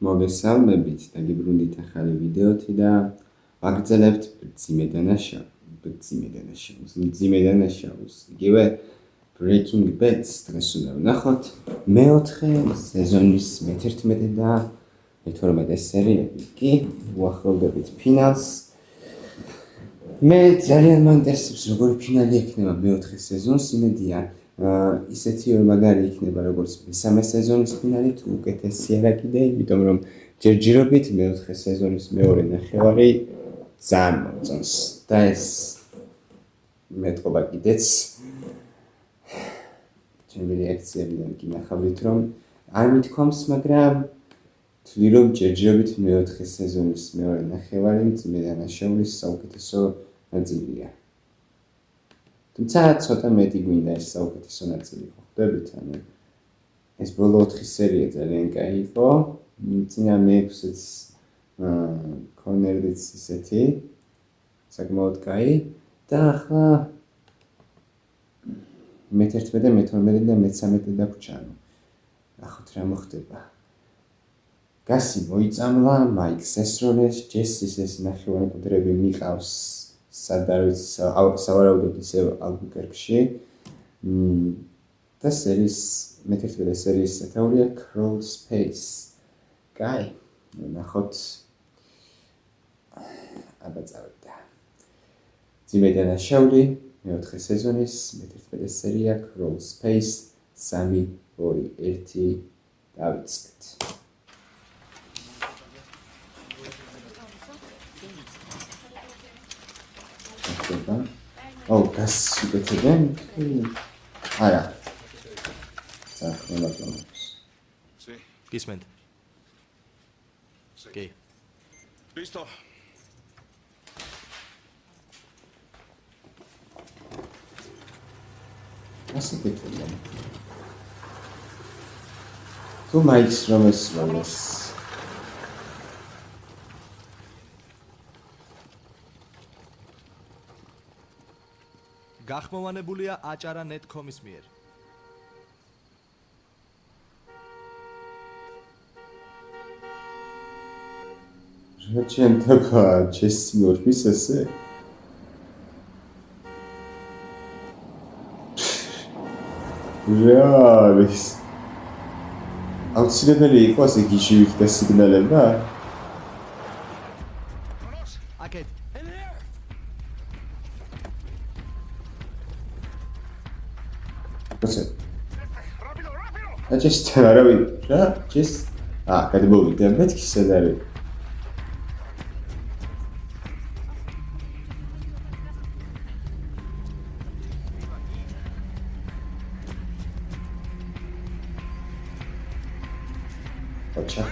მოგესალმებით, დაგიბრუნდით ახალი ვიდეოთი და ვაგრძელებთ მძიმე დანაშაულს. იგივე Breaking Bad-ს დღეს უნდა ვნახოთ მეოთხე სეზონის მე-11 და მე-12 სერიები. კი, უახლოვდებით ფინალს. მე ძალიან მაინტერესებს როგორი ფინალი ექნება მეოთხე სეზონს, იმედია ისეთი რომ მაგარი იქნება როგორც მესამე სეზონის ფინალი, თუ უკეთესი არა კიდე, იმიტომ რომ ჯერჯერობით მეოთხე სეზონის მეორე ნახევარი ძალიან მომწონს და ეს მეტყობა კიდეც ჩემი რეაქციებიდან კი ნახავთ რომ არ მithქვამს, მაგრამ თვლი რომ ჯერჯერობით მეოთხე სეზონის მეორე ნახევარი მძიმე დანაშაულის საუკეთესო ნაწილია. თუმცა ცოტა მეტი გვინდა ეს საუკეთესო ნაწილი, ხო ხვდებით? ანუ ეს ბოლო 4 სერია ძალიან კაი იყო, წინა მე-6-იც კონერდიც ისეთი საკმაოდ კაი და ახლა მე-11 და მე-12 და მე-13 დაგვრჩა. ნახოთ რა მოხდება. გასი მოიწამლა, მაიკს ესროლეს, ჯესის ეს ნახევარმკვდრები მიყავს სადარვიც სავარაუდოდ ისევ ალბუკერკში და სერიის მე-11 სერიის სათაურია Crawl Space. კაი, ნახოთ აბა წავედა. მძიმე დანაშაული მეოთხე სეზონის მე-11 სერია Crawl Space 3, 2, 1 დავიწყეთ. Oh, das übertreffen? Ja. Sag, Sí. Gisment. Sí. ¿Qué? Listo. Was übertreffen? Du meinst, was? გახმოვანებულია acara.net.com-ის მიერ. Zачем такая честь Морфис эссе? Реалис. აუცილებელი იყო ასე გიჟივით და სიგნალება? აკეთ. What's Rápido, rápido. just არავინ რა? Just გადმოვიდა მეთქი სადარი. აჩა.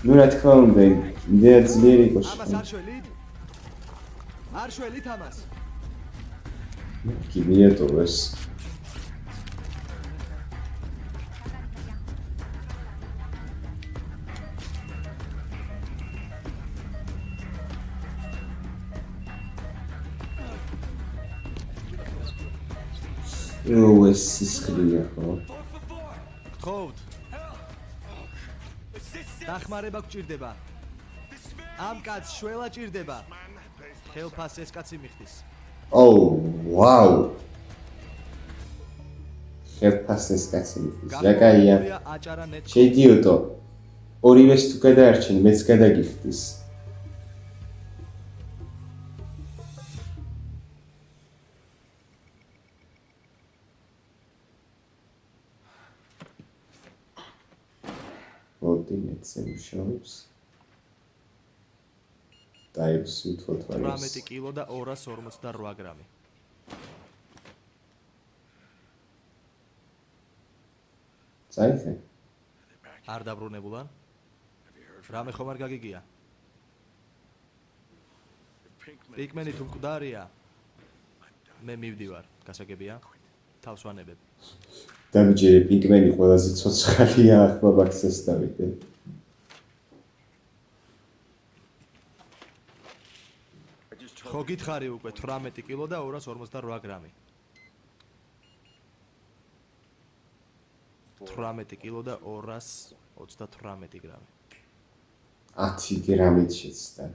ნუ რა თქმა უნდა, იდეა ძლიერი იყო. ამას არ შველით? არ შველით ამას? კი მიეტოვეს. ეს სისხლია ხო? გთხოვთ. დახმარება გჭირდება. ამ კაცს შველა ჭირდება. ხელფასს ეს კაცი მიხდის. Oh, wow. ხელფასს კაცი მიხდის. რა კაია. acara.net. შედიოტო. ორივეს თუ გადაარჩენ, მეც გადაგიხდის. მოდი მეც მუშაობს. დაიბს უთოთ ვარ. 18 კილო და 258 გრამი. წაიხე. არ დაბრუნებულან? რამე ხომ არ გაგიგია? პიკმენი თუ მკვდარია? მე მივდივარ, გასაგებია? თავს ვანებებ. დამჯერე პიკმენი ყველაზე ცოცხალია ახლა ბაქსას დავიდე. ხო გითხარი უკვე 18 კილო და 258 გრამი. 18 კილო და 238 გრამი. 10 გრამით შეცდა.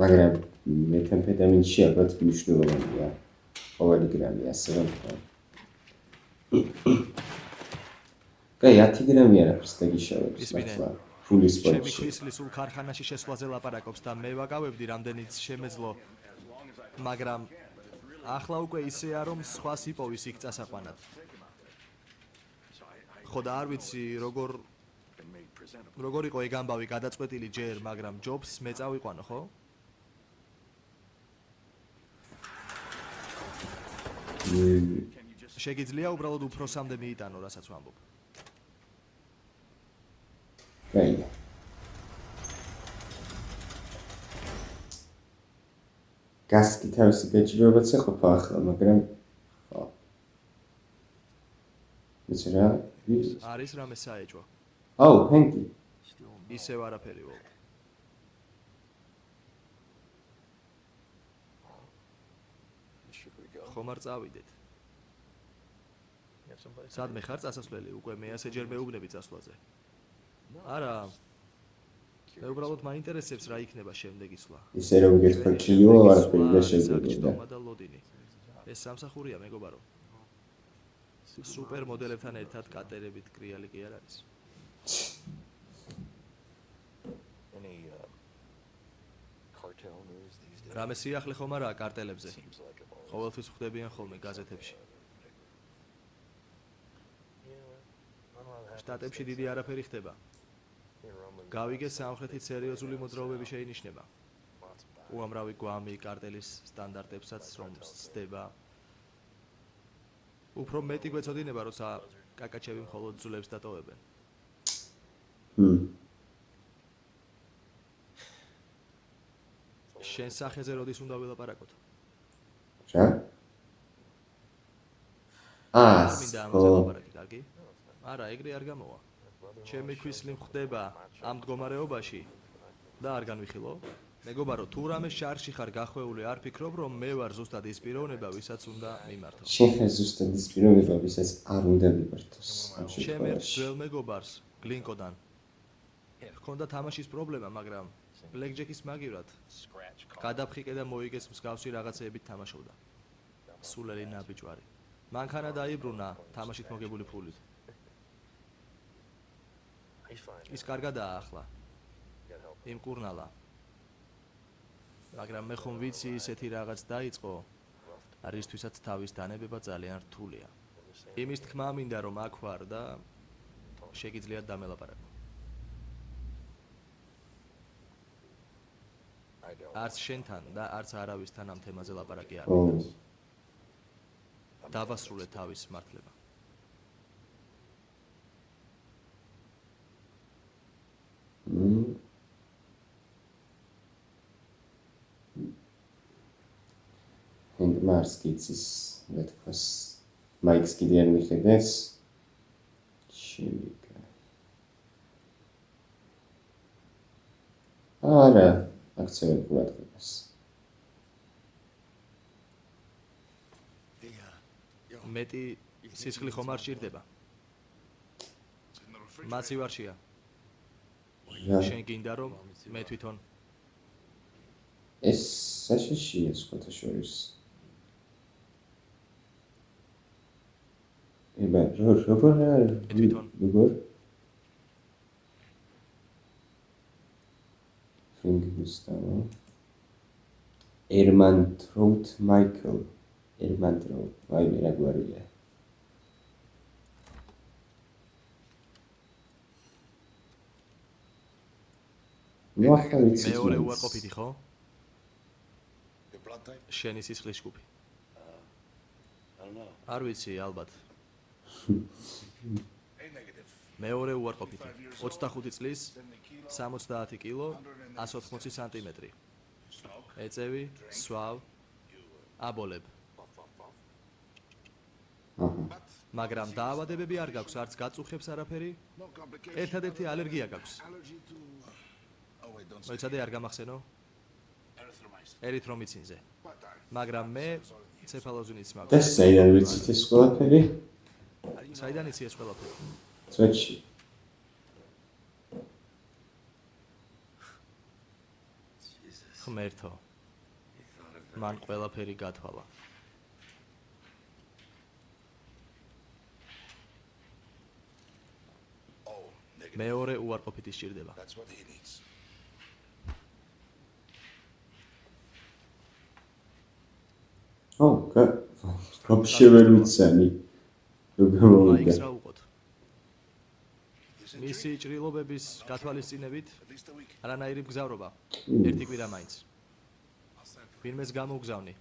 მაგრამ მეტამფეტამინში ალბათ მნიშვნელოვანია ყოველი გრამი, ასე რომ ვთქვა. კაი, 10 გრამი არაფერს დაგიშავებს, ისმინე. მართლა, ფული ჩემი სპორტში. ქვისლის სულ ქარხანაში შესვლაზე ლაპარაკობს და მე ვაკავებდი რამდენიც შემეძლო. მაგრამ ახლა უკვე ისეა რომ სხვას იპოვის იქ წასაყვანად. ხო და არ ვიცი როგორ იყო ეგ ამბავი გადაწყვეტილი ჯერ, მაგრამ ჯობს მე წავიყვანო, ხო? შეგიძლია უბრალოდ უფროსამდე მიიტანო, რასაც ვამბობ. კაი. გასკი თავისი გაჭირვებაც ეყოფა ახლა, მაგრამ ხო. ვიცი რა, არის რამე საეჭვო. აუ, თენკი. ისევ არაფერი ვო. ხომ არ წავიდეთ. სადმე ხარ წასასვლელი? უკვე მე ასეჯერ მეუბნები წასვლაზე. არა. მე უბრალოდ მაინტერესებს რა იქნება შემდეგი სვლა. ისე რომ გითხრა კილო არაფერი და შეიძლება. და ლოდინი. ეს სამსახურია მეგობარო. სუპერ მოდელებთან ერთად კატერებით კრიალი კი არ არის. რამე სიახლე ხომ არაა კარტელებზე? ყოველთვის ხვდებიან ხოლმე გაზეთებში. შტატებში დიდი არაფერი ხდება. გავიგე სამხრეთით სერიოზული მოძრაობები შეინიშნება. უამრავი გვამი კარტელის სტანდარტებსაც რომ სცდება. უფრო მეტი გვეცოდინება, როცა კაკაჩები მხოლოდ ძვლებს დატოვებენ. შენ სახეზე როდის უნდა ვილაპარაკოთ? რა? მინდა ამაზე ლაპარაკი, კარგი? არა, ეგრე არ გამოვა. ჩემი ქვისლი მხვდება ამ მდგომარეობაში და არ განვიხილო? მეგობარო, თუ რამე შარში ხარ გახვეული, არ ფიქრობ, რომ მე ვარ ზუსტად ის პიროვნება, ვისაც უნდა მიმართო. შენ ხარ ზუსტად ის პიროვნება, ვისაც არ უნდა მიმართოს. ჩემ ერთ ძველ მეგობარს, გლინკოდან. ჰქონდა თამაშის პრობლემა, მაგრამ ბლეკჯეკის მაგივრად გადაფხიკე და მოიგეს მსგავსი რაღაცეებით თამაშობდა. სულელი ნაბიჯვარი. მანქანა დაიბრუნა თამაშით მოგებული ფულით. ის კარგადაა ახლა. იმკურნალა. მაგრამ მე ხომ ვიცი ისეთი რაღაც დაიწყო, რისთვისაც თავის დანებება ძალიან რთულია. იმის თქმა მინდა რომ აქ ვარ და შეგიძლიათ დამელაპარაკო. არც შენთან და არც არავისთან ამ თემაზე ლაპარაკი არ მინდა. დავასრულე თავის მართლება. მარსკიცის მეთქოს მაიქს კიდე არ მიხედეს. შევიკა. არა, აქცევენ ყურადღებას. მეტი სისხლი ხომ არ ჭირდება? მაცი ვარშია. შენ გინდა რომ მე თვითონ ეს საშიშია სხვათა შორის. ება როგორ ფინგსტავა ერმანტროუთ მაიკლ ერმანტროუთ აი რა გვარია მეორე უარყოფითი ხო? შენი სისხლის ჯგუფი. არ ვიცი, ალბათ. მეორე უარყოფითი. 25 წლის, 70 კილო, 180 სანტიმეტრი. ეწევი, სვავ, აბოლებ. მაგრამ დაავადებები არ გაქვს, არც გაწუხებს არაფერი. ერთადერთი ალერგია გაქვს. მოიცადე არ გამახსენო? ერითრომიცინზე. მაგრამ მე ცეფალოზინიც და მაქვს. საიდან ვიცით ეს ყველაფერი? საიდან იცი ეს ყველაფერი? წვეთში. ღმერთო. მან ყველაფერი გათვალა. მეორე უარყოფითი სჭირდება. That's what he needs. вообще ვერ ვიცანი. როგორ მოვიდა. მაიქს რა უყოთ? მისი ჭრილობების გათვალისწინებით At least a week. არანაირი მგზავრობა. ერთი კვირა მაინც. ვინმეს გამოგზავნი.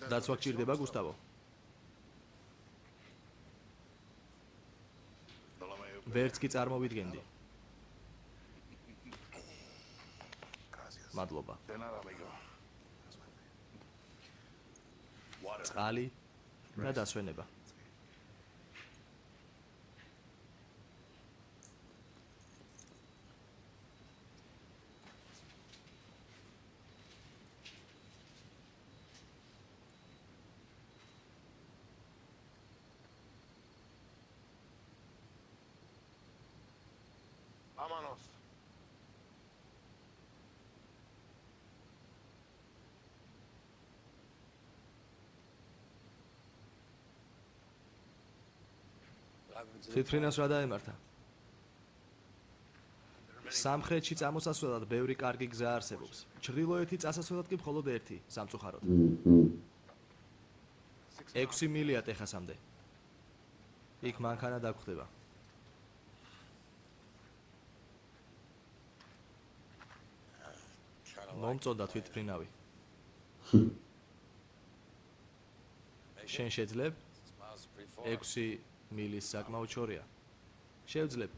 დაცვა გჭირდება გუსტავო. ვერც კი წარმოვიდგენდი. მადლობა. De nada, amigo. Water. წყალი და დასვენება. Vámonos. თვითფრინავს რა დაემართა? სამხრეთში წამოსასვლელად ბევრი კარგი გზა არსებობს. ჩრდილოეთი წასასვლელად კი მხოლოდ ერთი, სამწუხაროდ. 6 მილია ტეხასამდე. იქ მანქანა დაგხვდება. მომწონდა თვითფრინავი. შენ შეძლებ? 6 მილის საკმაოდ შორია. შევძლებ.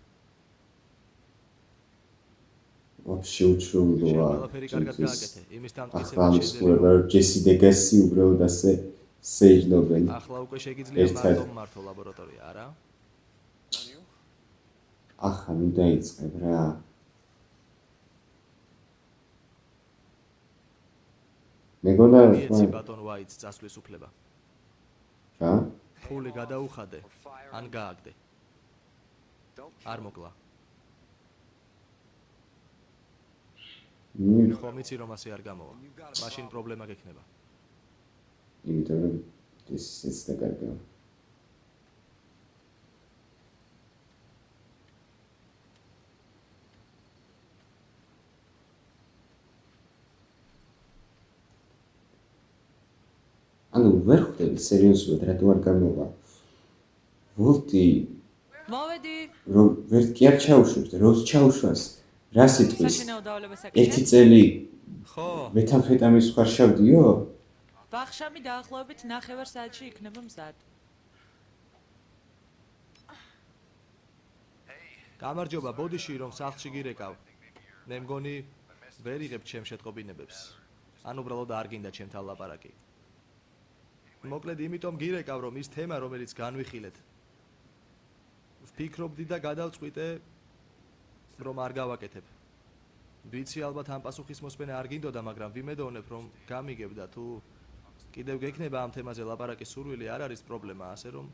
вообще უჩვეულოა. ყველაფერი კარგად გააკეთე. იმის ახლა დამტკიცება ამისურება შეიძლება. რომ ჯესი დეგასი უბრალოდ ასე სეიჯნობენ. ახლა უკვე შეგიძლია ერთად. მარტო მართო ლაბორატორია, არა? ახლა ნუ დაიწყებ რა. მეგონა მიეცი ბატონ ვაიტს წასვლის უფლება. რა? ფული გადაუხადე, ან გააგდე. არ მოკლა. ხომ იცი რომ ასე არ გამოვა. მაშინ პრობლემა გექნება. იმიტომ რომ ეს დაკარგა. ანუ ვერ ხვდები სერიოზულად რატო არ გამოვა. ვოლტი მოვედი. რომ ვერ კი არ ჩაუშვებს, როს ჩაუშვას? რა სიტყვის? საშინაო დავალებას ერთი აკეთებ? წელი ხო, მეთამფეტამის ხარშავდიო? ვახშამი დაახლოებით 9 საათში იქნება მზად. გამარჯობა ბოდიში რომ სახლში გირეკავ. მე მგონი ვერ იღებ ჩემ შეტყობინებებს. ან უბრალოდ არ გინდა ჩემთან ლაპარაკი. მოკლედ იმიტომ გირეკავ რომ ის თემა რომელიც განვიხილეთ. ვფიქრობდი და გადავწყვიტე რომ არ გავაკეთებ. ვიცი ალბათ ამ პასუხის მოსმენა არ გინდოდა, მაგრამ ვიმედოვნებ რომ გამიგებ და თუ კიდევ გექნება ამ თემაზე ლაპარაკის სურვილი არ არის პრობლემა, ასე რომ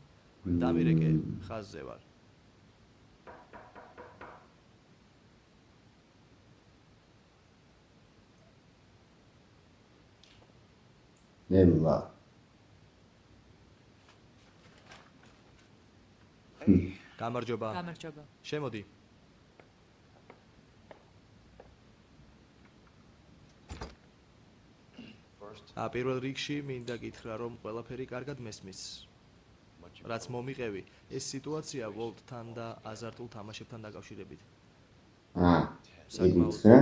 დამირეკე ხაზზე ვარ. ნელა. გამარჯობა. გამარჯობა. შემოდი. პირველ რიგში მინდა გითხრა რომ ყველაფერი კარგად მესმის. რაც მომიყევი, ეს სიტუაცია ვოლტთან და აზარტულ თამაშებთან დაკავშირებით. საკმაოდ იგიცხრა?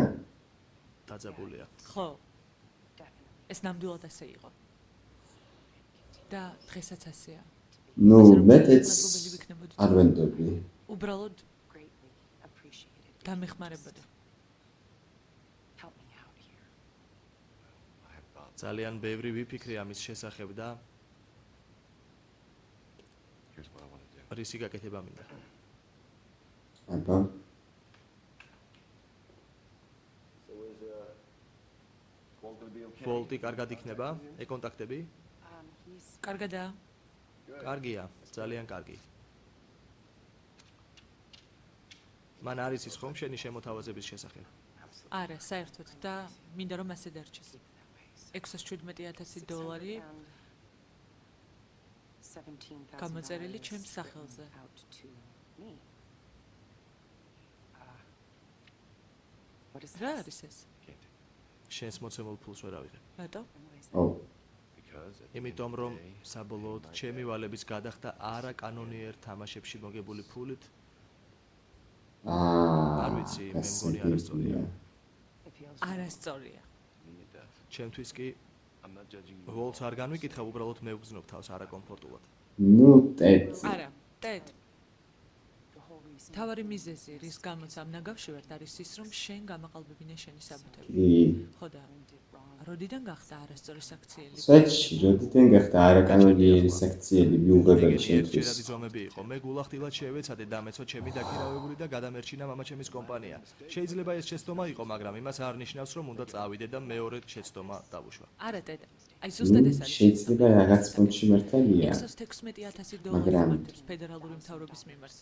დაძაბულია. ხო. ეს ნამდვილად ასე იყო. და დღესაც ასეა. ნუ ასე რომ მეტეც მადლობელი ვიქნებოდი. არ ვენდობი. უბრალოდ greatly appreciated. დამეხმარებოდა. Help me out here. ძალიან ბევრი ვიფიქრე ამის შესახებ და რისი გაკეთება მინდა? აბა ვოლტი კარგად იქნება? ეკონტაქტები? He's კარგადაა. კარგია, ძალიან კარგი. მან არის ის ხომ შენი შემოთავაზების შესახებ? არა, საერთოდ და მინდა რომ ასე დარჩეს. 617,000 დოლარი გამოწერილი ჩემს სახელზე. out to me. What is რა this? არის ეს? შენს მოცემულ ფულს ვერ ავიღებ. რატო? And what is that? ო იმიტომ რომ საბოლოოდ ჩემი ვალების გადახდა არა კანონიერ თამაშებში მოგებული ფულით, არ ვიცი, მე მგონი არასწორია. It feels არასწორია. ჩემთვის კი ვოლტს არ განვიკითხავ, უბრალოდ მე ვგზნობ თავს არაკომფორტულად. ნუ ტეტ არა, ტედ, the whole reason. თავარი მიზეზი, რის გამოც ამ ნაგავში ვარ, არის ის, რომ შენ გამაყალბებინე შენი საბუთები. კი ხო და როდიდან გახდა არასწორი საქციელი? სვეტში როდიდან გახდა არაკანონიერი საქციელი მიუღებელი ერთჯერადი შენთვის ზომები იყო. მე გულახდილად შევეცადე დამეცვა ჩემი დაქირავებული და გადამერჩინა მამა ჩემის კომპანია. შეიძლება ეს შეცდომა იყო, მაგრამ იმას არ ნიშნავს, რომ უნდა წავიდე და მეორე შეცდომა დავუშვა. არა, ტედ. აი ზუსტად ეს არის. შეიძლება რაღაც პონჩი მართალია 616,000 დოლარი მაგრამ- მომართებს ფედერალური მთავრობის მიმართ.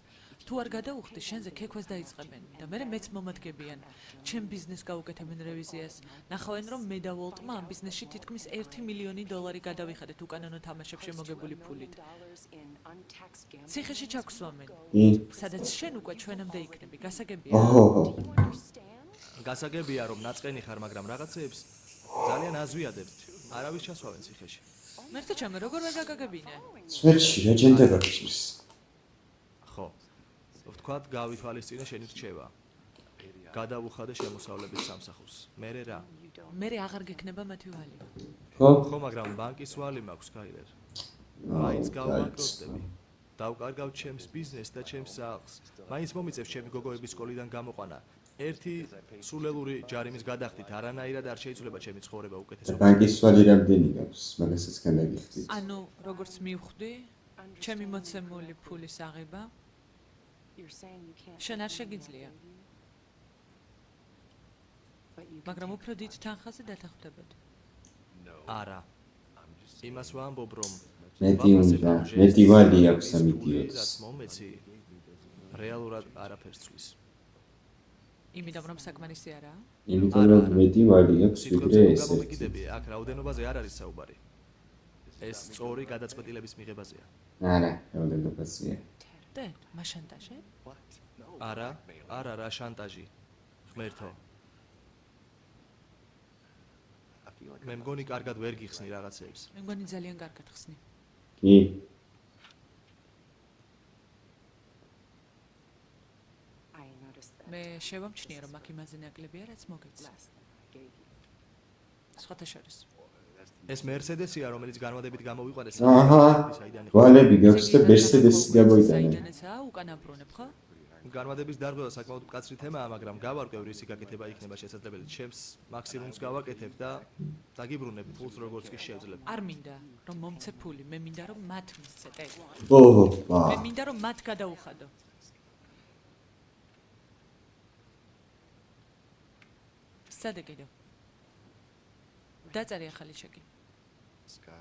თუ არ გადაუხდი, შენზე ქექვას დაიწყებენ და მე მეც მომადგებიან. ჩემ ბიზნესს გაუკეთებენ რევიზიას. ნახავენ, რომ მე და ვოლტმა ამ ბიზნესში თითქმის 1 მილიონი დოლარი გადავიხადეთ უკანონო თამაშებში მოგებული ფულით. ციხეში ჩაგვსვამენ. კი სადაც შენ უკვე ჩვენამდე იქნები. გასაგებია? ოჰო გასაგებია, რომ ნაწყენი ხარ, მაგრამ რაღაცეებს ძალიან აზვიადებთ. არავის ჩასვავენ ციხეში. მერტე ჩემო, როგორ ვერ გაგაგებინე? სვეტში აჯენდა გაგჭირს ხო. ვთქვათ, გავითვალისწინე შენი რჩევა. გადავუხადე შემოსავლების სამსახურს. მერე რა? მერე აღარ გექნება მათი ვალი. ხო ხო, მაგრამ ბანკის ვალი მაქვს, გაილერ. მაინც გავბანკროტები. დავკარგავ ჩემს ბიზნესს და ჩემს სახლს. მაინც მომიწევს ჩემი გოგოების სკოლიდან გამოყვანა. ერთი სულელური ჯარიმის გადახდით არანაირად არ შეიძლება ჩემი ცხოვრება და უკეთესობა. ბანკის ვალი რამდენი გაქვს მაგასაც განაგიხდით ანუ, როგორც მივხვდი, ჩემი მოცემული ფულის აღება შენ არ შეგიძლია. მაგრამ უფრო დიდ თანხაზე დათანხმდებოდი. არა. იმას ვამბობ, რომ მეტი უნდა მეტი ვალი აქვს ამ იდიოტს რაც მომეცი რეალურად არაფერს ცვლის. იმიტომ რომ საკმარისი არაა? იმიტომ რომ მეტი ვალი აქვს ვიდრე სიტყვებზე ეს ერთი გამომიკიდები, აქ რაოდენობაზე არ არის საუბარი. ეს სწორი გადაწყვეტილების მიღებაზეა. არა რაოდენობაზეა ტედ, მაშანტაჟე? არა, არა რა შანტაჟი. ღმერთო. მე მგონი კარგად ვერ გიხსნი რაღაცეებს. მე მგონი ძალიან კარგად ხსნი. კი I noticed that მე შევამჩნია, რომ აქ იმაზე ნაკლებია, რაც მოგეცი. last thing I gave you. სხვათა შორის. ეს მერსედესია, რომელიც განმადებით გამოვიყვანეს. აჰა საიდან იყო? ვალები გაქვს და მერსედესი გამოიტანა საიდანეცაა უკანაბრუნებ, ხო? განმადების დარღვევა საკმაოდ მკაცრი თემაა, მაგრამ გავარკვევ რისი გაკეთება იქნება შესაძლებელი. ჩემს მაქსიმუმს გავაკეთებ და დაგიბრუნებ ფულს როგორც კი შევძლებ. არ მინდა, რომ მომცე ფული, მე მინდა, რომ მათ მისცე, ტედ. ოჰოპა მე მინდა, რომ მათ გადაუხადო. სადე კიდევ? დაწერე ახალი შეგი.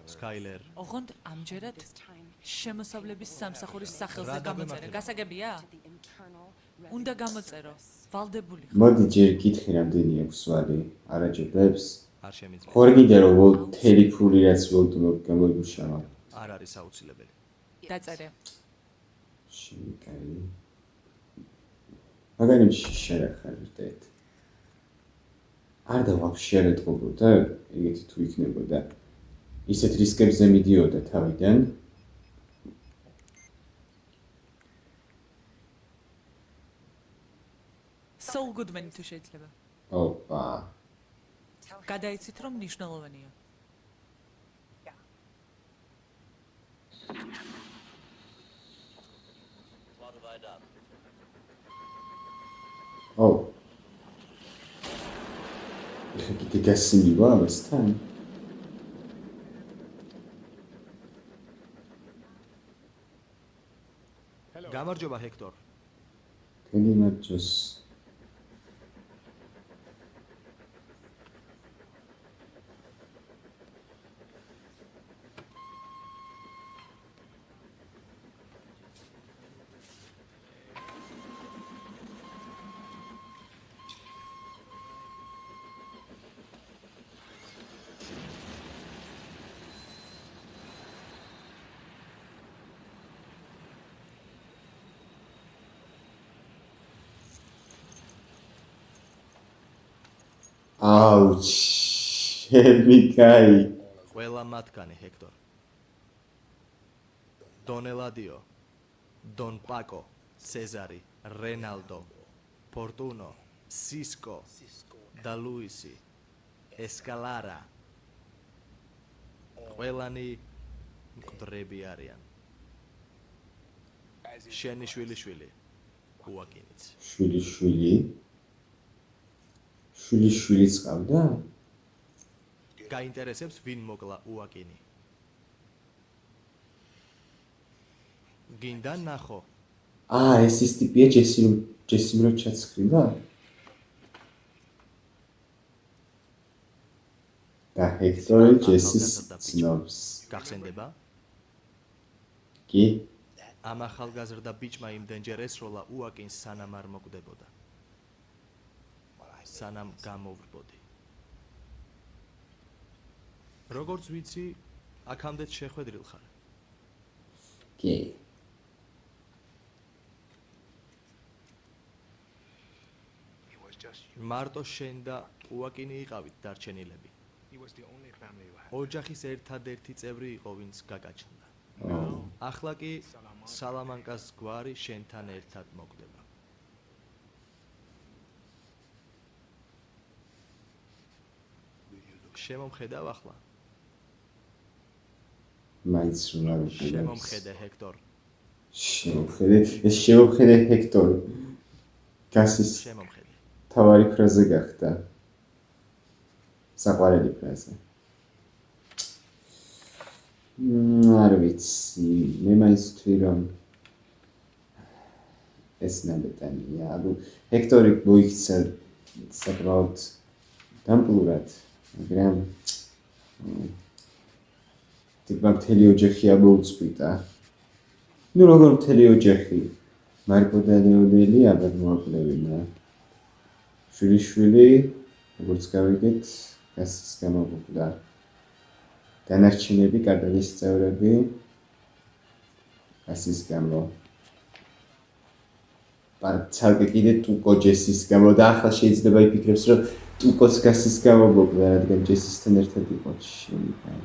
სკაილერ. ოღონდ ამჯერად This time შემოსავლების სამსახურის სახელზე რა გამოწერე. დაგემართება? გასაგებია? the internal უნდა გამოწერო. ვალდებული ხარ. მოდი ჯერ გითხე რამდენი აქვს ვალი არაჯობებს არ შემიძლია. ხო არ გინდა რომ ვოლტ თელი ფული რაც ვოლტმა გამოიგუშავა არ არის აუცილებელი. დაწერე. შემიკარი მაგარი შეშერა ხარდეთ არ და ვაფშე არ ეთყობოდა ეგეთი თუ იქნებოდა ისეთ რისკებზე მიდიოდა თავიდან Saul Goodman თუ შეიძლება. ოპა გადაიცით რომ მნიშვნელოვანია. ო ეხა კიდე გასიმივა ამასთან გამარჯობა ჰექტორ. თელი მარჯოს. აუჩ, შემიკაი. ყველა მათგანი ჰექტორ. დონ ელადიო, დონ პაკო, ცეზარი, რენალდო, ფორტუნო, სისკო და ლუისი, ესკალარა. ყველანი მკვდრები არიან. შენი შვილიშვილი, უაკინიც. შვილიშვილი. შვილიშვილიც ყავდა? გაინტერესებს ვინ მოკლა უაკინი? გინდა ნახო? ეს ის ტიპია ჯესიმ რო ჩაცხრილა? და ჰექტორი ჯესის ცნობს. გახსენდება? კი? ამ ახალგაზრდა ბიჭმა იმდენჯერ ესროლა უაკინს სანამ არ მოკვდებოდა. სანამ გამოვრბოდი. როგორც ვიცი, აქამდეც შეხვედრილ ხარ. კი. It was just you. მარტო შენ და უაკინი იყავით დარჩენილები. He was the only family who had. ოჯახის ერთადერთი წევრი იყო, ვინც გაგაჩნდა. ახლა კი სალამანკას გვარი შენთან ერთად მოკვდება. შემომხედავ ახლა? მაინც რა შემომხედე ჰექტორ. შემომხედე ჰექტორი. გასის შემომხედე. თავარი ფრაზა გახდა. საყვარელი ფრაზა. არ ვიცი, მე მაინც ვთვლი რომ ეს ნაბეტანია. ჰექტორი მოიქცა საკმაოდ დამპლურად, მაგრამ ტიპა მთელი ოჯახი ამოუწყვიტა. ნუ როგორ მთელი ოჯახი? მარკო და ლეონელი აბად მოაკლევინა. შვილიშვილი, როგორც გავიგეთ, გასის გამოგვკვდა. განარჩენები, კარგის წევრები, გასის გამო. ცალკე კიდე ტუკო ჯესის გამო და ახლა შეიძლება იფიქრებს, რომ ტუკოს გასის გამო მოკვდა, რადგან ჯესისთან ერთად იყო შემიკაი.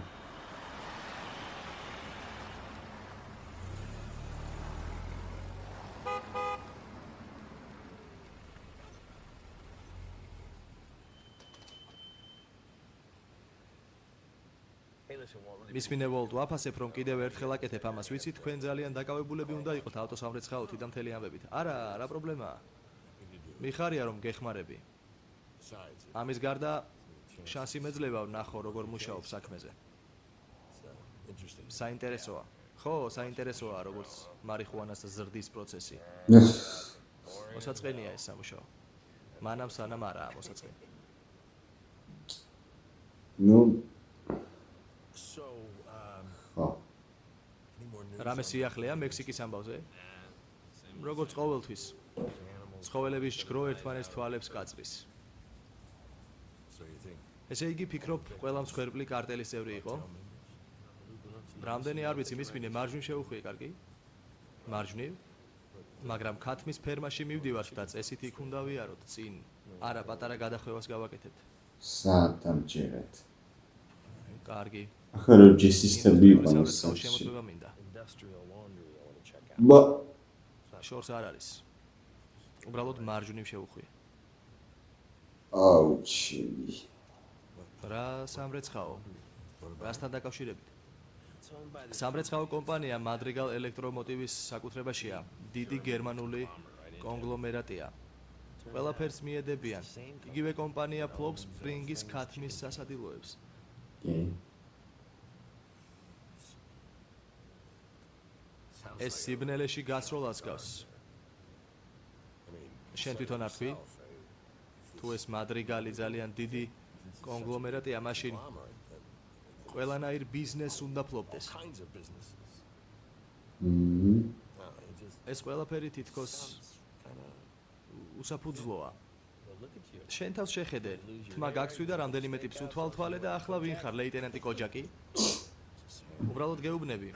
მისმინე ვოლტ ვაფასებ რომ კიდევ ერთხელ აკეთებ ამას ვიცი თქვენ ძალიან დაკავებულები უნდა იყოთ ავტოსამრეცხაოთი და მთელი ამბებით არა პრობლემაა მიხარია რომ გეხმარები ამის გარდა შანსი მეძლევა ვნახო როგორ მუშაობ საქმეზე საინტერესოა ხო საინტერესოა როგორც მარიხუანას ზრდის პროცესი მოსაწყენია ეს სამუშაო მანამ სანამ არაა მოსაწყენი ნუ რამე სიახლეა მექსიკის ამბავზე? როგორც ყოველთვის. ცხოველების ჯგრო ერთმანეთს თვალებს კაწრის. ესე იგი ფიქრობ, ყველა მსხვერპლი კარტელის წევრი იყო? რამდენი არ ვიცი, მისმინე მარჯვნივ შეუხვიე, კარგი? მარჯვნივ? მაგრამ ქათმის ფერმაში მივდივართ და წესით იქ უნდა ვიაროთ წინ. არა, პატარა გადახვევას გავაკეთებთ. სად დამჯერეთ? კარგი. ახლა რომ ჯესისთან ვიყავ შემოწმება მინდა. შორს არ არის. უბრალოდ მარჯვნივ შეუხვიე. აუჩი. რა სამრეცხაო? რასთან დაკავშირებით? სამრეცხაო კომპანია Madrigal ელექტრომოტივის საკუთრებაშია. დიდი გერმანული კონგლომერატია. ყველაფერს მიედებიან. იგივე კომპანია ფლობს სპრინგის ქათმის სასადილოებს. ეს სიბნელეში გასროლას გავს. შენ თვითონ არ თქვი? თუ ეს მადრიგალი ძალიან დიდი კონგლომერატია, მაშინ ყველანაირ ბიზნესს უნდა ფლობდეს. ეს ყველაფერი თითქოს უსაფუძვლოა. შენ თავს შეხედე, თმა გაგსვიდა რამდენიმე ტიპს უთვალთვალე და ახლა ვინ ხარ, ლეიტენანტი კოჯაკი? უბრალოდ გეუბნები.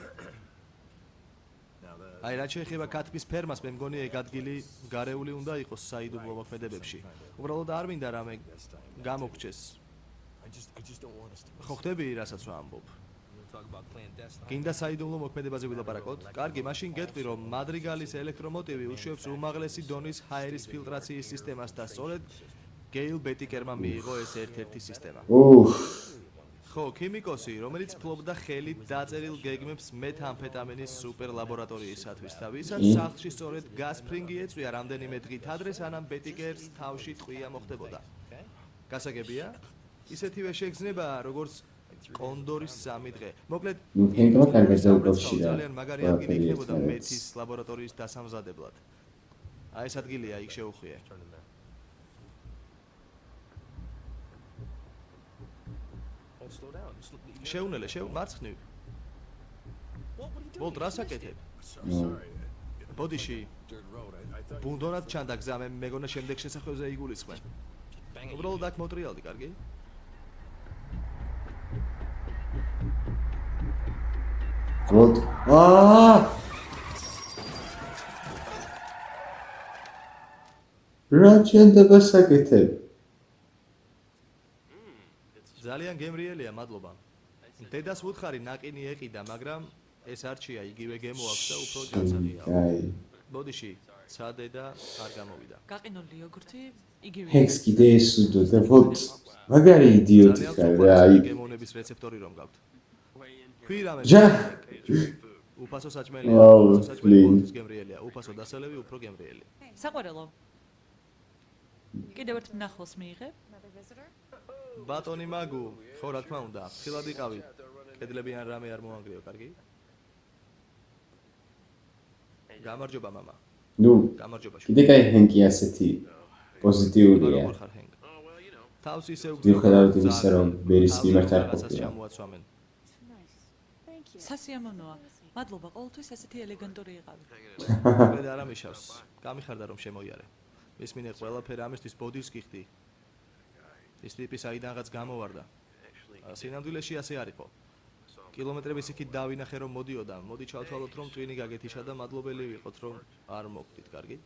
აი რაც შეეხება კატბის ფერმას, მე მგონი ეგ ადგილი გარეული უნდა იყოს საიდუმლო მოქმედებებში. უბრალოდ არ მინდა რამე გამოგჩეს. ხო ხდები რასაც ვამბობ. გინდა საიდუმლო მოქმედებაზე ვილაპარაკოთ? კარგი, მაშინ გეტყვი, რომ მადრიგალის ელექტრომოტივი უშვებს უმაღლესი დონის ჰაერის ფილტრაციის სისტემას და სწორედ გეილ ბეტიკერმა მიიღო ეს ერთ-ერთი სისტემა. ხო, ქიმიკოსი, რომელიც ფლობდა ხელით დაწერილ გეგმებს მეთამფეტამინის სუპერ ლაბორატორიისათვის და ვისაც სახლში სწორედ გასფრინგი ეწვია რამდენიმე დღით ადრე, სანამ ბეტიკერს თავში ტყვია მოხდებოდა. გასაგებია? ისეთივე შეგრძნებაა, როგორც კონდორის 3 დღე. მოკლედ, ჰენკმა კარგად დაუკავშირა. ძალიან მაგარი ადგილი იქნებოდა მეთის ლაბორატორიის დასამზადებლად. აი ეს ადგილია, იქ შეუხვიე. შეუნელე, მარცხნივ. ბოლტ რას აკეთებ? ბოდიში. ბუნდონად ჩანდა გზა, მე მეგონა შემდეგ შესახვევზე იგულისხმენ. უბრალოდ აქ მოტრიალდი, კარგი? ვოლტ. რა ჩანდება საკეთებ? ძალიან გემრიელია, მადლობა. დედას ვუთხარი ნაკინი ეყიდა, მაგრამ ეს არჩია, იგივე გემო აქვს და უფრო ჯანსაღია. აი. ბოდიში, ცადე და არ გამოვიდა. გაყინული იოგურთი, იგივე. ჰენკს კიდე ესუდო და ვოლტ. მაგარი იდიოტი ხარ რა, აი. გემონების რეცეპტორი რომ გაქვთ. ქვი რამე. ჯა. უფასო საჭმელია, ბოდიშის გემრიელია, უფასო დასალევი უფრო გემრიელი. საყვარელო. კიდევ ერთ მნახველს მიიღებ? ბატონი მაგუ, ხო რა თქმა უნდა, ხილად იყავი. კედლები ან რამე არ მოანგრიო, კარგი? გამარჯობა მამა. ნუ, გამარჯობა. კიდე კაი ჰენკი ასეთი პოზიტიურია. როგორ ხარ ჰენკ? თავს ისევ მიუხედავად იმისა, რომ ბერის მიმართ არ ყოფილა. ჩამოაცვამენ. სასიამოვნოა. მადლობა, ყოველთვის ასეთი ელეგანტური იყავი. მე არ ამიშავს. გამიხარდა რომ შემოიარე. მისმინე ყველაფერი ამისთვის ბოდის გიხდი. ის ტიპი საიდანღაც გამოვარდა. სინამდვილეში ასე არ იყო. კილომეტრების იქით დავინახე რომ მოდიოდა. მოდი ჩავთვალოთ რომ ტვინი გაგეთიშა და მადლობელი ვიყოთ რომ არ მოგდით, კარგი?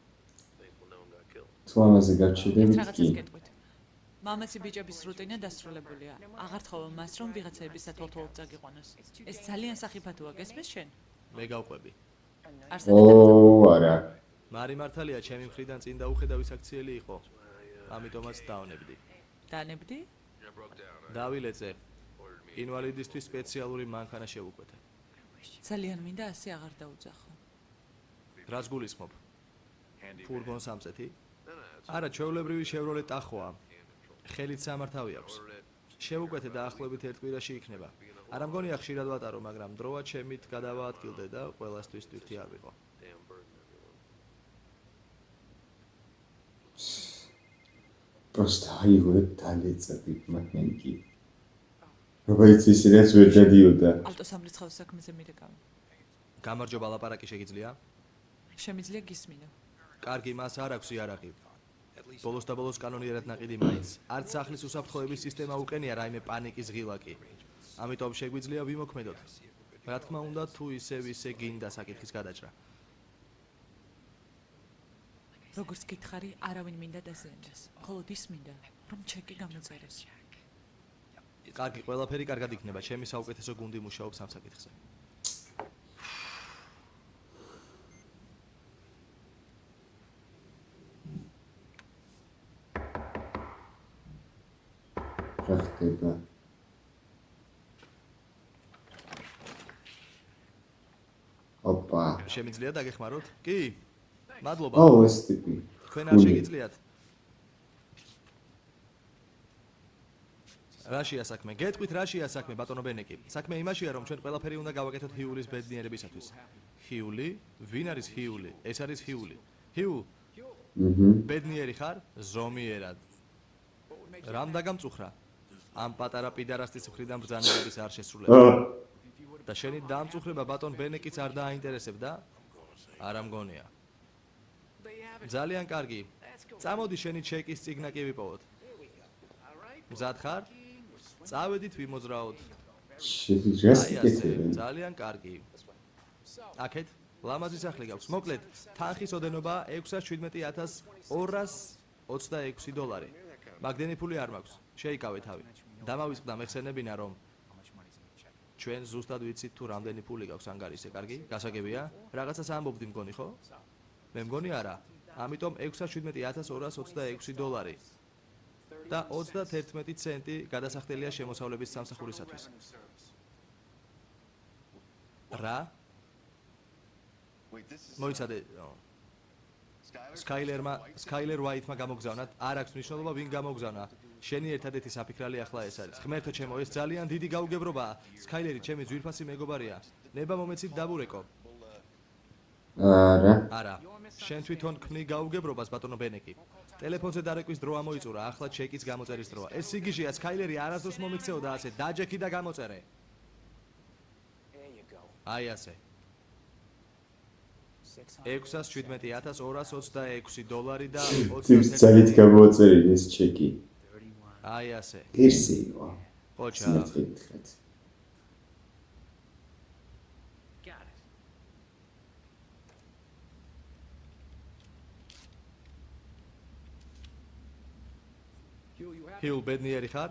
თუ ამაზე გაჩვიდებით რაღაცას კი. გეტყვით. მამაცი ბიჭების რუტინა დასრულებულია. აღარ თხოვა მას რომ ვიღაცების სათვალთვალოდ წაგიყვანოს. ეს ძალიან სახიფათოა, გესმის შენ? მე გავყვები. არა. მარი მართალია, ჩემი მხრიდან წინ დაუხედავი საქციელი იყო. ამიტომაც დავნებდი. დანებდი? დავილეწე. ინვალიდისთვის სპეციალური მანქანა შევუკვეთე. ძალიან მინდა ასე აღარ დაუძახო. რას გულისხმობ? ფურგონს ამწეთი? არა, ჩვეულებრივი შევროლე ტახოა. ხელით სამართავი აქვს. შევუკვეთე და ახლობით ერთ კვირაში იქნება. არ ამგონია ხშირად ვატარო, მაგრამ დროა ჩემით გადავაადგილდე და ყველასთვის თვითი არ ვიყო. просто აიღო დალეწადი მაგნიკი. როგორც ის რაც ვერ დადიოდა. ავტოსამრიცხაოს საქმეზე მიდეკავი. გამარჯობა, ლაპარაკი შეგიძლია? შემიძლია გისმინო. კარგი, მას არ აქვს იარაღი. ბოლოს და ბოლოს კანონიერად ნაყიდი მაინც. არც სახლის უსაფრთხოების სისტემა უყენია რაიმე პანიკის ღილაკი. ამიტომ შეგვიძლია ვიმოქმედოთ. რა თქმა უნდა, თუ ისე გინდა საკითხის გადაჭრა. როგორც გითხარი, არავინ მინდა დაზიანდეს. მხოლოდ ის მინდა, რომ ჩეკი გამოწეროს. კარგი, ყველაფერი კარგად იქნება. ჩემი საუკეთესო გუნდი მუშაობს ამ საკითხზე. რა ხდება? ოპა. შემიძლია დაგეხმაროთ? კი. მადლობა. ო, ეს ტიპი. თქვენ არ შეგიძლიათ? რაშია საქმე? გეტყვით რაშია საქმე, ბატონო ბენეკი? საქმე იმაშია, რომ ჩვენ ყველაფერი უნდა გავაკეთოთ ჰიულის ბედნიერებისათვის. ჰიული? ვინ არის ჰიული? ეს არის ჰიული. ჰიუ, ბედნიერი ხარ? ზომიერად. რამ დაგამწუხრა? ამ პატარა პიდარასტის მხრიდან ბრძანებების არ შესრულება. და შენი დამწუხრება ბატონ ბენეკიც არ დააინტერესებდა? არა მგონია. ძალიან კარგი. წამოდი შენი ჩეკის წიგნა კი ვიპოვოთ. მზად ხარ? წავედით ვიმოძრაოთ. ძალიან კარგი. აქეთ ლამაზი სახლი გაქვს. მოკლედ, თანხის ოდენობა 617,226 დოლარი. მაგდენი ფული არ მაქვს. შეიკავე თავი. დამავიწყდა მეხსენებინა, რომ ჩვენ ზუსტად ვიცით თუ რამდენი ფული გაქვს ანგარიშზე, კარგი? გასაგებია? რაღაცას ამბობდი მგონი, ხო? მე მგონი არა. ამიტომ 617,226 დოლარი. და 31 ცენტი გადასახდელია შემოსავლების სამსახურისათვის. რა? მოიცადე. სკაილერ ვაიტმა გამოგზავნათ, არ აქვს მნიშვნელობა ვინ გამოგზავნა. შენი ერთადერთი საფიქრალი ახლა ეს არის. ღმერთო ჩემო, ეს ძალიან დიდი გაუგებრობაა. სკაილერი ჩემი ძვირფასი მეგობარია. ნება მომეცით დაბურეკო. არა. შენ თვითონ ქმნი გაუგებრობას, ბატონო ბენეკი. ტელეფონზე დარეკვის დრო ამოიწურა, ახლა ჩეკის გამოწერის დროა. ეს სიგიჟეა, სკაილერი არასდროს მომიქცეოდა ასე, დაჯექი და გამოწერე. აი ასე. 617,226 დოლარი და 20 წელით გამოწერილი ეს ჩეკი. აი ასე. ღირსი იყო. ოჩა. ჰიულ ბედნიერი ხარ?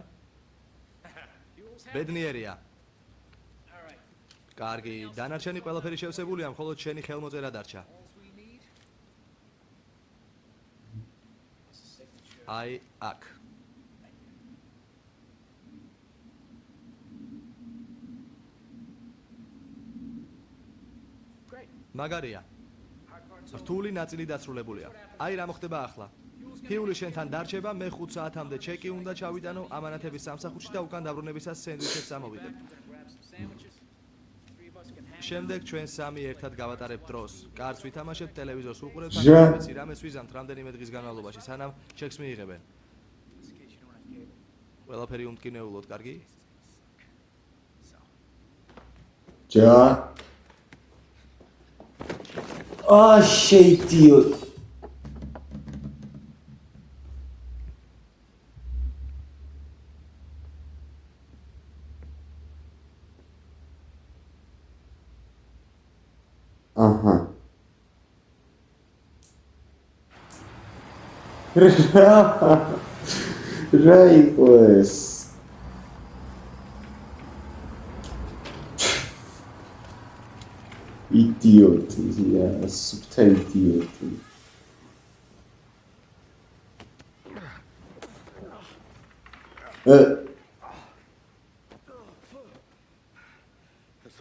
ბედნიერია. კარგი, დანარჩენი ყველაფერი შევსებულია, მხოლოდ შენი ხელმოწერა დარჩა. აი, აქ. მაგარია. რთული ნაწილი დასრულებულია. აი რა მოხდება ახლა. ჰიული შენთან დარჩება, მე 5 საათამდე ჩეკი უნდა ჩავიტანო ამანათების სამსახურში და უკან დაბრუნებისას სენდვიჩებს წამოვიდებ. შემდეგ ჩვენ სამი ერთად გავატარებთ დროს. კარს ვითამაშებთ, ტელევიზორს უყურებთ, ამის რამეს ვიზამთ რამდენიმე დღის განმავლობაში, სანამ ჩეკს მიიღებენ. ყველაფერი უმტკინეულოდ, კარგი? ჯა. შეიტიო. რა იყო ეს? იდიოტი, სუფთა იდიოტი.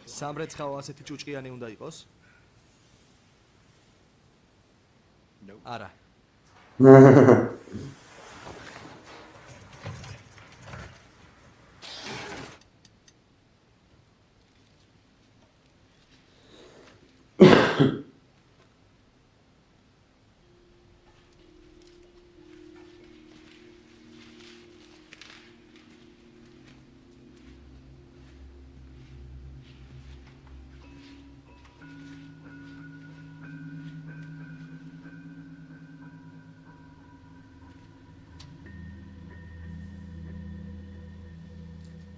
სამრეცხაო ასეთი ჭუჭყიანი უნდა იყოს? არა.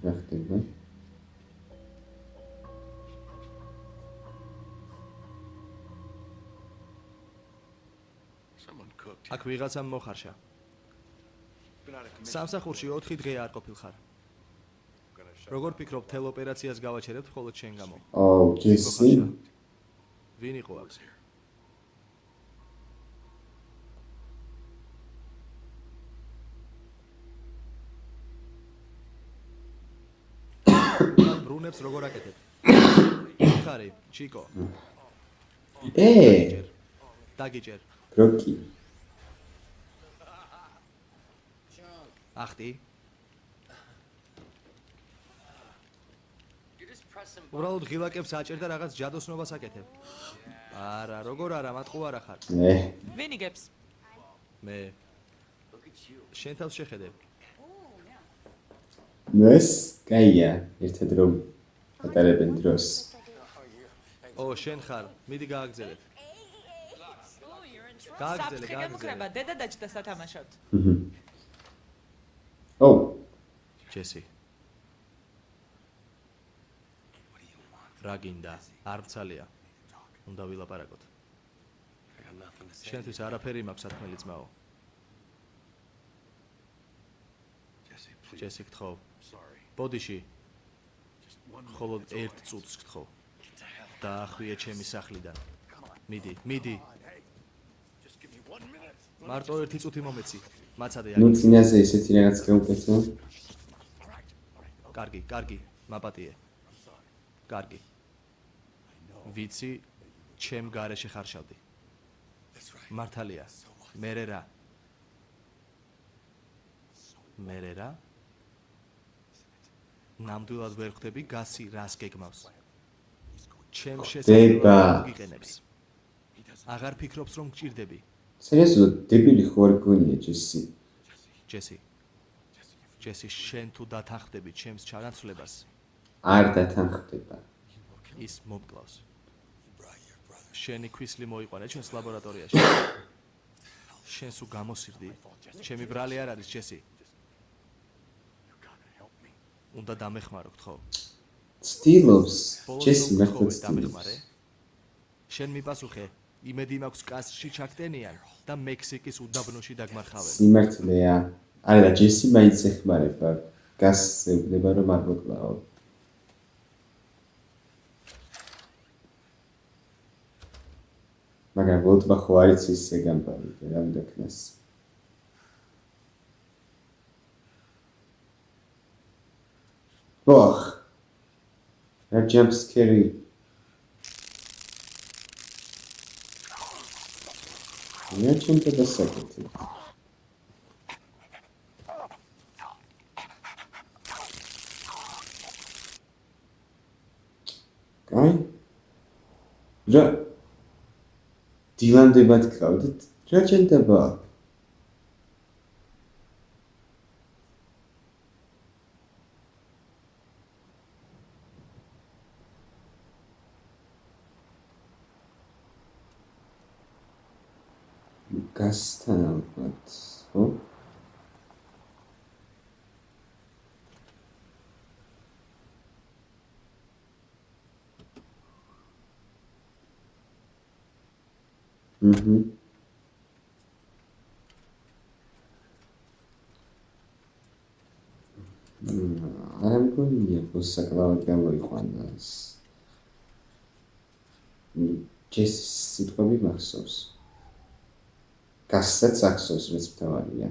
რა ხდება? აქ ვიღაცამ მოხარშა. სამსახურში 4 დღე არ ყოფილხარ. როგორ ფიქრობ, თელ ოპერაციას გავაჩერებთ მხოლოდ შენ გამო? ჯესი. ვინ იყო აქ? ბრუნებს როგორ აკეთებ? ხარი, ჩიკო. დაგიჭერ. როკი. ახტი. უბრალოდ ღილაკებს აჭერ და რაღაც ჯადოსნობას აკეთებ. არა, როგორ არა, მათყუ არა ხარ. ვინ იგებს? მე შენ თავს შეხედებ. ეს კაია, ერთად რომ ატარებენ დროს. ო, შენ ხარ, მიდი გააგზელებ. გააგზელე, საფრთხე გააგზელე. გამოგრება, დედა დაჭდა სათამაშოდ. ო, ჯესი. რა გინდა? არ მცალია. უნდა ვილაპარაკოთ. შენთვის არაფერი მაქვს სათქმელი ძმაო. ჯესი გთხოვ. ბოდიში. მხოლოდ ერთ წუთს გთხოვ. დაახვიე ჩემი სახლიდან. მიდი. მარტო ერთი წუთი მომეცი. მაცადე ნუ აგი. წინაზე ისეთი რაღაც გაუკეთო. კარგი, მაპატიე. კარგი. ვიცი, ჩემ გარეშე ხარშავდი. მართალია. მერე რა? ნამდვილად ვერ ხვდები გასი რას გეგმავს. ჩემ შესაძლებლად გიყენებს. აღარ ფიქრობს რომ გჭირდები. სერიოზულად დებილი ხო არ გონია ჯესი? ჯესი, შენ თუ დათანხმდები ჩემს ჩანაცვლებას, არ დათანხმდება. ის მომკლავს. შენი ქვისლი მოიყვანე ჩვენს ლაბორატორიაში. შენ სულ გამოსირდი. ჩემი ბრალი არ არის, ჯესი. უნდა დამეხმარო, გთხოვ. ცდილობს, ჯესი ბოლოს მართლა რომ ცდილობს. დამეხმარე. შენ მიპასუხე, იმედი მაქვს კასში ჩაგდენიან და მექსიკის უდაბნოში დაგმარხავენ. სიმართლეა. არა და ჯესი მაინც ეხმარება. გასს ეუბნება რომ არ მოკლაო. მაგრამ ვოლტმა ხო არ იცის ეგამბარი და რა უნდა ქნას. ოხ. რა ჯამპსკერი. რა ჩემთა დასაკეთე. კაი. რა დილანდებად გყავდით? რა ჭენდება? გასთან ალბათ, ხო? არ მგონია πως საკმაოდ გამოიყვანას. ჯესის სიტყვები მახსოვს. გასსაც ახსოვს, რაც მთავარია.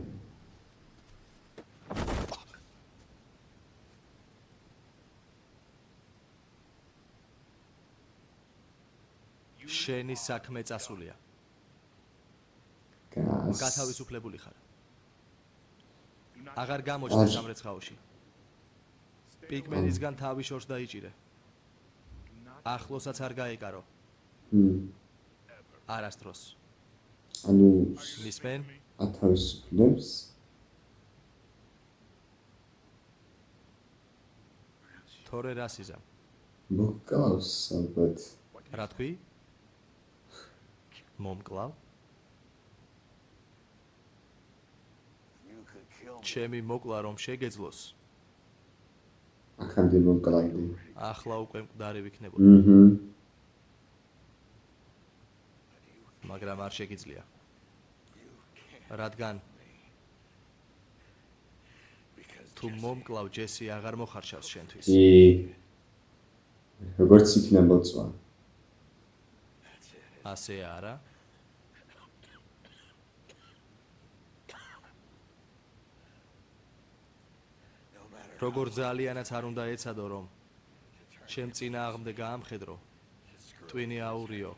შენი საქმე წასულია. გას. გათავისუფლებული ხარ. აღარ გამოჩნდა სამრეცხაოში. პიგმენისგან თავი შორს დაიჭირე. ახლოსაც არ გაეკარო. არასდროს. ანუ მისმენ? ათავისუფლებს? თორე რას იზამ? მოკლავს ალბათ. რა თქვი? მომკლავ? ჩემი მოკლა რომ შეგეძლოს. აქამდე მოკლავდი. ახლა უკვე მკვდარი ვიქნებოდი. მაგრამ არ შეგიძლია. რადგან თუ მომკლავ ჯესი აღარ მოხარშავს შენთვის. როგორც იქნა მოწვა. ასე არა? როგორ ძალიანაც არ უნდა ეცადო რომ ჩემ წინააღმდეგ გაამხედრო ტვინი აურიო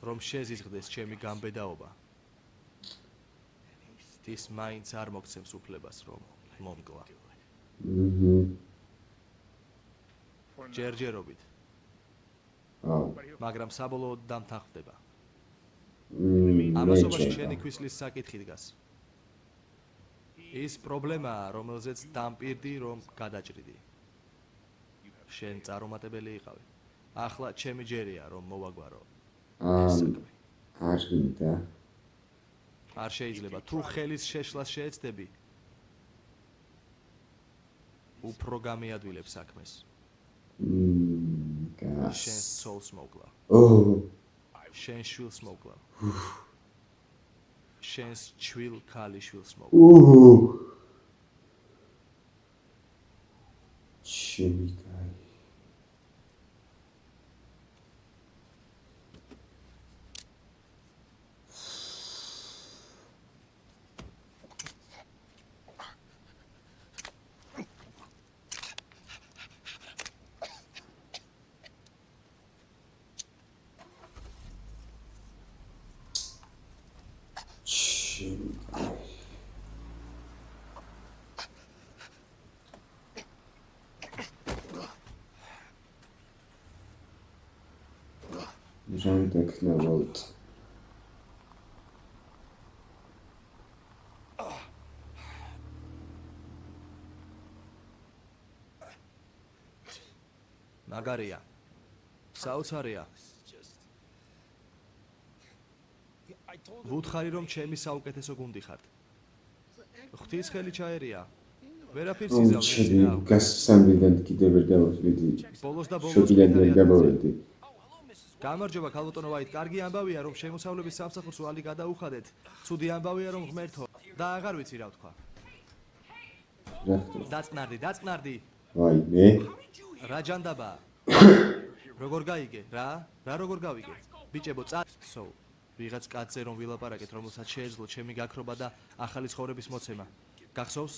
რომ შეზიზღდეს ჩემი გამბედაობა ის მაინც არ მოგცემს უფლებას რომ მომკლა ჯერჯერობით, აუ მაგრამ საბოლოოდ დამთანხმდება. მე ამასობაში ჭირდა. შენი ქვისლის საკითხი დგას. ის პრობლემაა, რომელზეც დამპირდი, რომ გადაჭრიდი. შენ წარუმატებელი იყავი. ახლა ჩემი ჯერია, რომ მოვაგვარო. არ გინდა. არ შეიძლება, თუ ხელის შეშლას შეეცდები, უფრო გამიადვილებ საქმეს. გას. შენ ცოლს მოკლა. შენ შვილს მოკლა. შენს ჩვილ ქალიშვილს მოკლა. ჩემი კაი. ჩემი კაი. ჟანდექნა ვოლტ. მაგარია. საოცარია. ვუთხარი რომ ჩემი საუკეთესო გუნდი ხართ. ღვთის ხელი ჩაერია. ვერაფერს იზავს ეს ჩემი რა. გასასამბიდან კიდევ ვერ გამოვიდი. ბოლოს და ბოლოს შოკიდან ვერ მითხარია. გამოვიდი. გამარჯობა ქალბატონო ვაით, კარგი ამბავია რომ შემოსავლების სამსახურს ვალი გადაუხადეთ. ცუდი ამბავია რომ ღმერთო და აღარ ვიცი რა ვთქვა. რა ხდება? დაწნარდი. ვაი მე. რა ჯანდაბა? როგორ გაიგე? რა როგორ გავიგე? ბიჭებო, სო, ვიღაც კაცზე რომ ვილაპარაკეთ, რომელსაც შეეძლო ჩემი გაქრობა და ახალი ცხოვრების მოცემა. გახსოვს?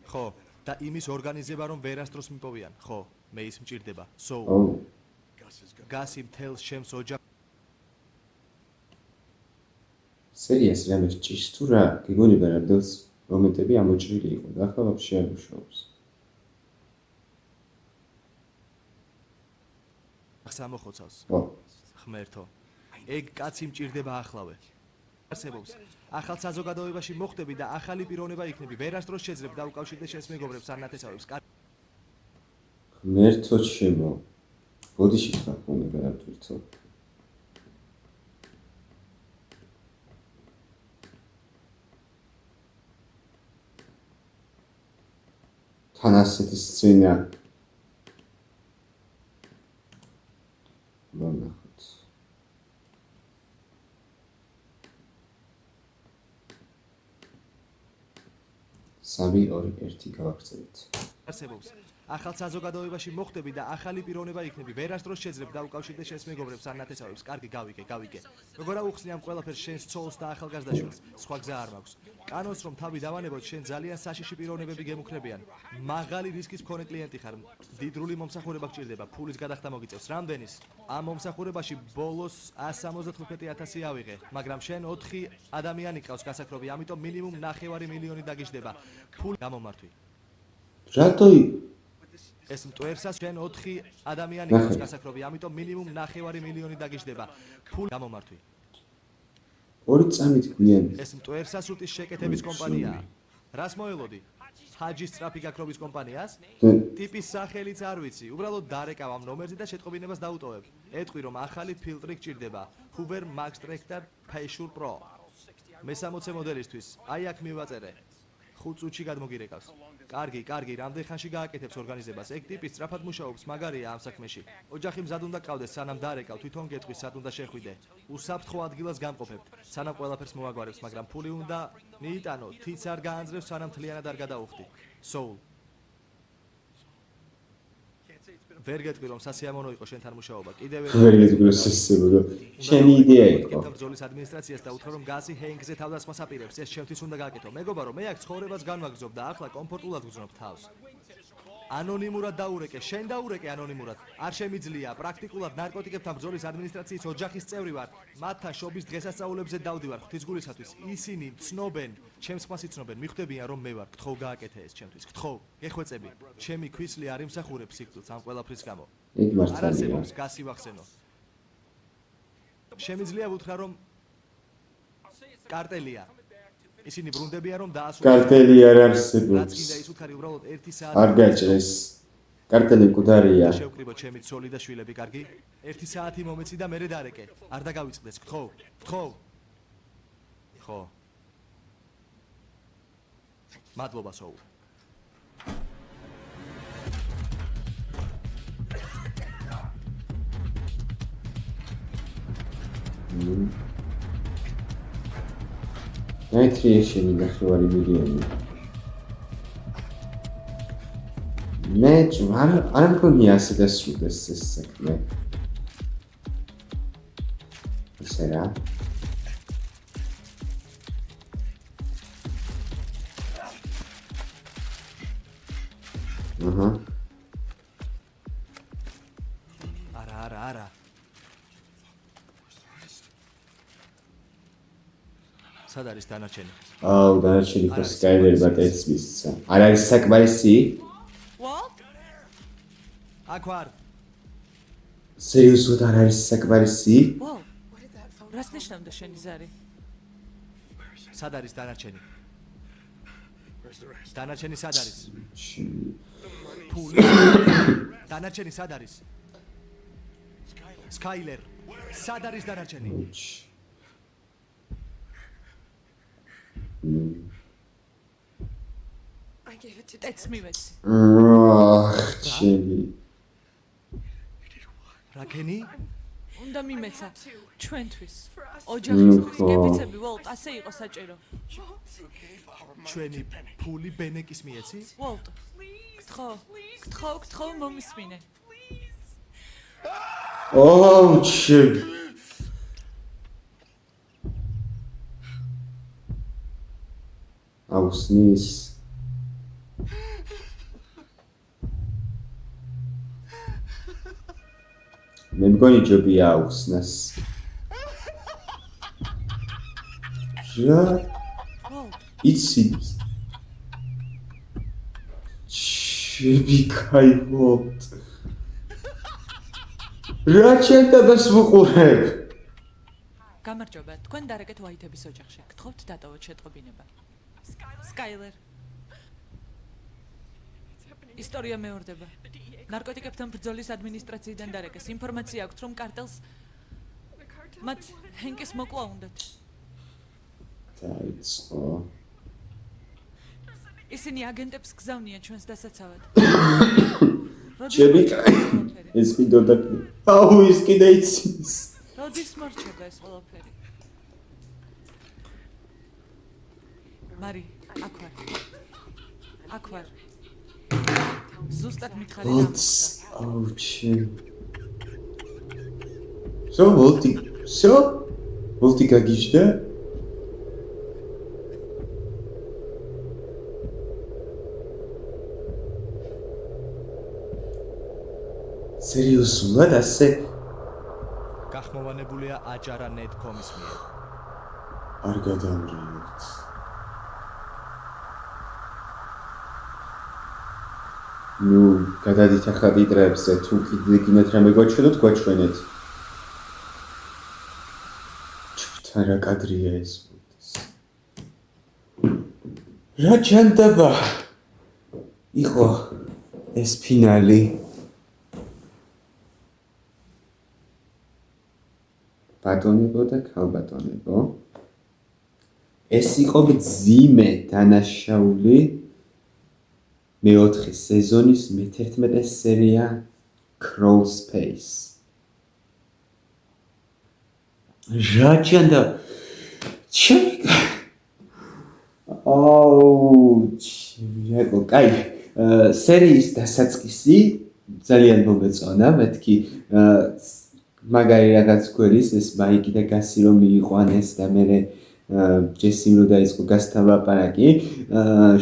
ხო, და იმის ორგანიზება რომ ვერასდროს მიპოვიან. ხო, მე ის მჭირდება. სო, გასი მთელს ჩემს ოჯახს. სერიას რამე ჭირს თუ რა? გიგონება რამდენს მომენტები ამოჭრილი იყო და ახლა ვაფშე არ მუშაობს. სამოხოცავს. ო, ღმერთო, ეგ კაცი მჭირდება ახლავე. არსებობს. ახალ საზოგადოებაში მოხდები და ახალი პიროვნება იქნები. ვერასდროს შეძლებ დაუკავშირდე შენს მეგობრებს ან ნათესავებს. ღმერთო ჩემო. ბოდიში ხარ ხოლმე გადავთვლითო. თან ასეთი სცენა. ვნახოთ. სამი, ორი, ერთი გავაგრძელეთ. არსებობს. ახალ საზოგადოებაში მოხდები და ახალი პიროვნება იქნები. ვერასდროს შეძლებ დაუკავშირდე შენს მეგობრებს ან ნათესავებს. კარგი, გავიგე. როგორ აუხსნი ამ ყველაფერს შენს ცოლს და ახალგაზრდაშვილს? სხვა გზა არ მაქვს. კანონს რომ თავი დავანებოთ, შენ ძალიან საშიში პიროვნებები გემუქრებიან. მაღალი რისკის მქონე კლიენტი ხარ. დიდრული მომსახურება გჭირდება. ფულის გადახდა მოგიწევს. რამდენის? ამ მომსახურებაში ბოლოს 175,000 ავიღე, მაგრამ შენ 4 ადამიანი ყავს გასაქრობი, ამიტომ მინიმუმ 9 მილიონი დაგიждდება. ფული გამომართვი. რატო ეს მტვერსას შენ 4 ადამიანი ყავს გასაქრობი, ამიტომ მინიმუმ 9 მილიონი დაგიждდება. ფული გამომართვი. ორი წამით გვიან ეს მტვერსას უტის შეკეთების კომპანიაა. რას მოელოდი? ჰაჯის სწრაფი გაქრობის კომპანიას? ტიპის სახელიც არ ვიცი. უბრალოდ დარეკავ ამ ნომერზე და შეტყობინებას დაუტოვებ. ეტყვი რომ ახალი ფილტრი გჭირდება. Hoover Max Tractor Facial Pro. მე-60 მოდელისთვის. აი აქ მივაწერე. 5 წუთში გადმოგირეკავს. კარგი, რამდენ ხანში გააკეთებს ორგანიზებას? ეგ ტიპი სწრაფად მუშაობს, მაგარია ამ საქმეში. ოჯახი მზად უნდა ყავდეს, სანამ დარეკავ, თვითონ გეტყვის, სად უნდა შეხვიდე. უსაფრთხო ადგილას გამყოფებთ, სანამ ყველაფერს მოაგვარებს, მაგრამ ფული უნდა მიიტანო, თიც არ გაანძლევს, სანამ მთლიანად არ გადაუხდი. Soul. ვერ გეტყვი რომ სასიამოვნო იყო შენთან მუშაობა. კიდევ ვერ გეტყვი შესაძლოა. შენი იდეა იყო. ბრძოლის ადმინისტრაციას და უთხრა რომ გასი ჰენგზე თავდასხმას აპირებს. ეს ჩემთვის უნდა გააკეთო. მეგობარო, მე აქ ცხოვრებას განვაგრძობ და ახლა კომფორტულად ვგრძნობ თავს. ანონიმურად დაურეკე, შენ დაურეკე ანონიმურად. არ შემიძლია, პრაქტიკულად ნარკოტიკებთან ბრძოლის ადმინისტრაციის ოჯახის წევრი ვარ. მათთან შობის დღესასწაულებზე დავდივარ ღვთისგულისათვის. ისინი ცნობენ, ჩემს ხმას იცნობენ, მიხვდებიან რომ მე ვარ. გთხოვ გააკეთე ეს ჩემთვის. გთხოვ, გეხვეწები. ჩემი ქვისლი არ იმსახურებს სიკვდილს ამ ყველაფრის გამო. იქ არ მართალია. არსებობს გასივახსენო. შემიძლია ვუთხრა რომ კარტელია. ისინი ბრუნდებიან რომ დაასრულოს. კარტელი არ რაც არსებობს. გინდა ის უთხარი უბრალოდ 1 საათი. არ გაჭრეს. კარტელი მკვდარია. შევკრიბო ჩემი ცოლი და შვილები, კარგი? 1 საათი მომეცი და მერე დარეკე. არ დაგავიწყდეს, გთხოვ, გთხოვ. ხო. მადლობა სოუ. ნაიტრია შემიგახევარი მილიონი. მე არ მგონია ასე დასრულდეს ეს საქმე. ისე რა. აჰა. არა. სად არის დანარჩენი? აუ, დანარჩენი ხო სკაილერმა ტეცს მისცა. არ არის საკმარისი? What? აქ ვარ. სერიოზულად არ არის საკმარისი? Wow. რას ნიშნავდა შენი ზარი? სად არის დანარჩენი? დანარჩენი სად არის? ფული. დანარჩენი სად არის? სკაილერ. სად არის დანარჩენი? I gave it to ტეცს მივეცი. ჩემი. რაკენი? უნდა მიმეცა ჩვენთვის, ოჯახისთვის, გეფიცები ვოლტ, ასე იყო საჭირო. ჩვენი ფული ბენეკის მიეცი? ვოლტ. გთხოვ მომისმინე. ოუ, ჩემი. აუსნის. მე მგონი ჯობია აუსნას. რა? ვოლტ. იცი? შევიკაივოთ. რა ჩემს ვუყურებ? გამარჯობა, თქვენ დარეკეთ ვაითების ოჯახში. გთხოვთ დატოვოთ შეტყობინება. სკაილერ. ისტორია მეორდება. ნარკოტიკებთან ბრძოლის ადმინისტრაციიდან დარეკეს. ინფორმაცია აქვს, რომ კარტელს მათ ჰენკის მოკლა უნდათ. დაიწყო. ისინი აგენტებს გზავნიან ჩვენს დასაცავად. ეს მინდოდა. აუ, ის კიდე იცის. როდის მორჩება ეს ყველაფერი? მარი, აქ ვარ. ზუსტად მითხარი რა მოხდა. აუ, ჩემ. ვოლტი გაგიჟდა? სერიოზულად ასე? გახმოვანებულია აჯარა.net.com-ის მიერ. არ გადამრიოთ. ნუ, გადადით ახლა ტიტრებზე, თუ კიდე გინდათ რამე გვაჩვენოთ, გვაჩვენეთ. თან რა კადრია ეს? რა ჩანდება? იყო ეს ფინალი. ბატონებო და ქალბატონებო. ეს იყო მძიმე დანაშაული. მეოთხე სეზონის მე-11 სერია Crawl Space. რა ჩანდა? ჩემი, კაი, სერიის დასაწყისი ძალიან მომეწონა, მეთქი მაგარი რაღაც გვერის ეს მაიკი და გასი რომ მიიყვანეს და მე ჯესიმ რო დაიწყო გასთან ლაპარაკი,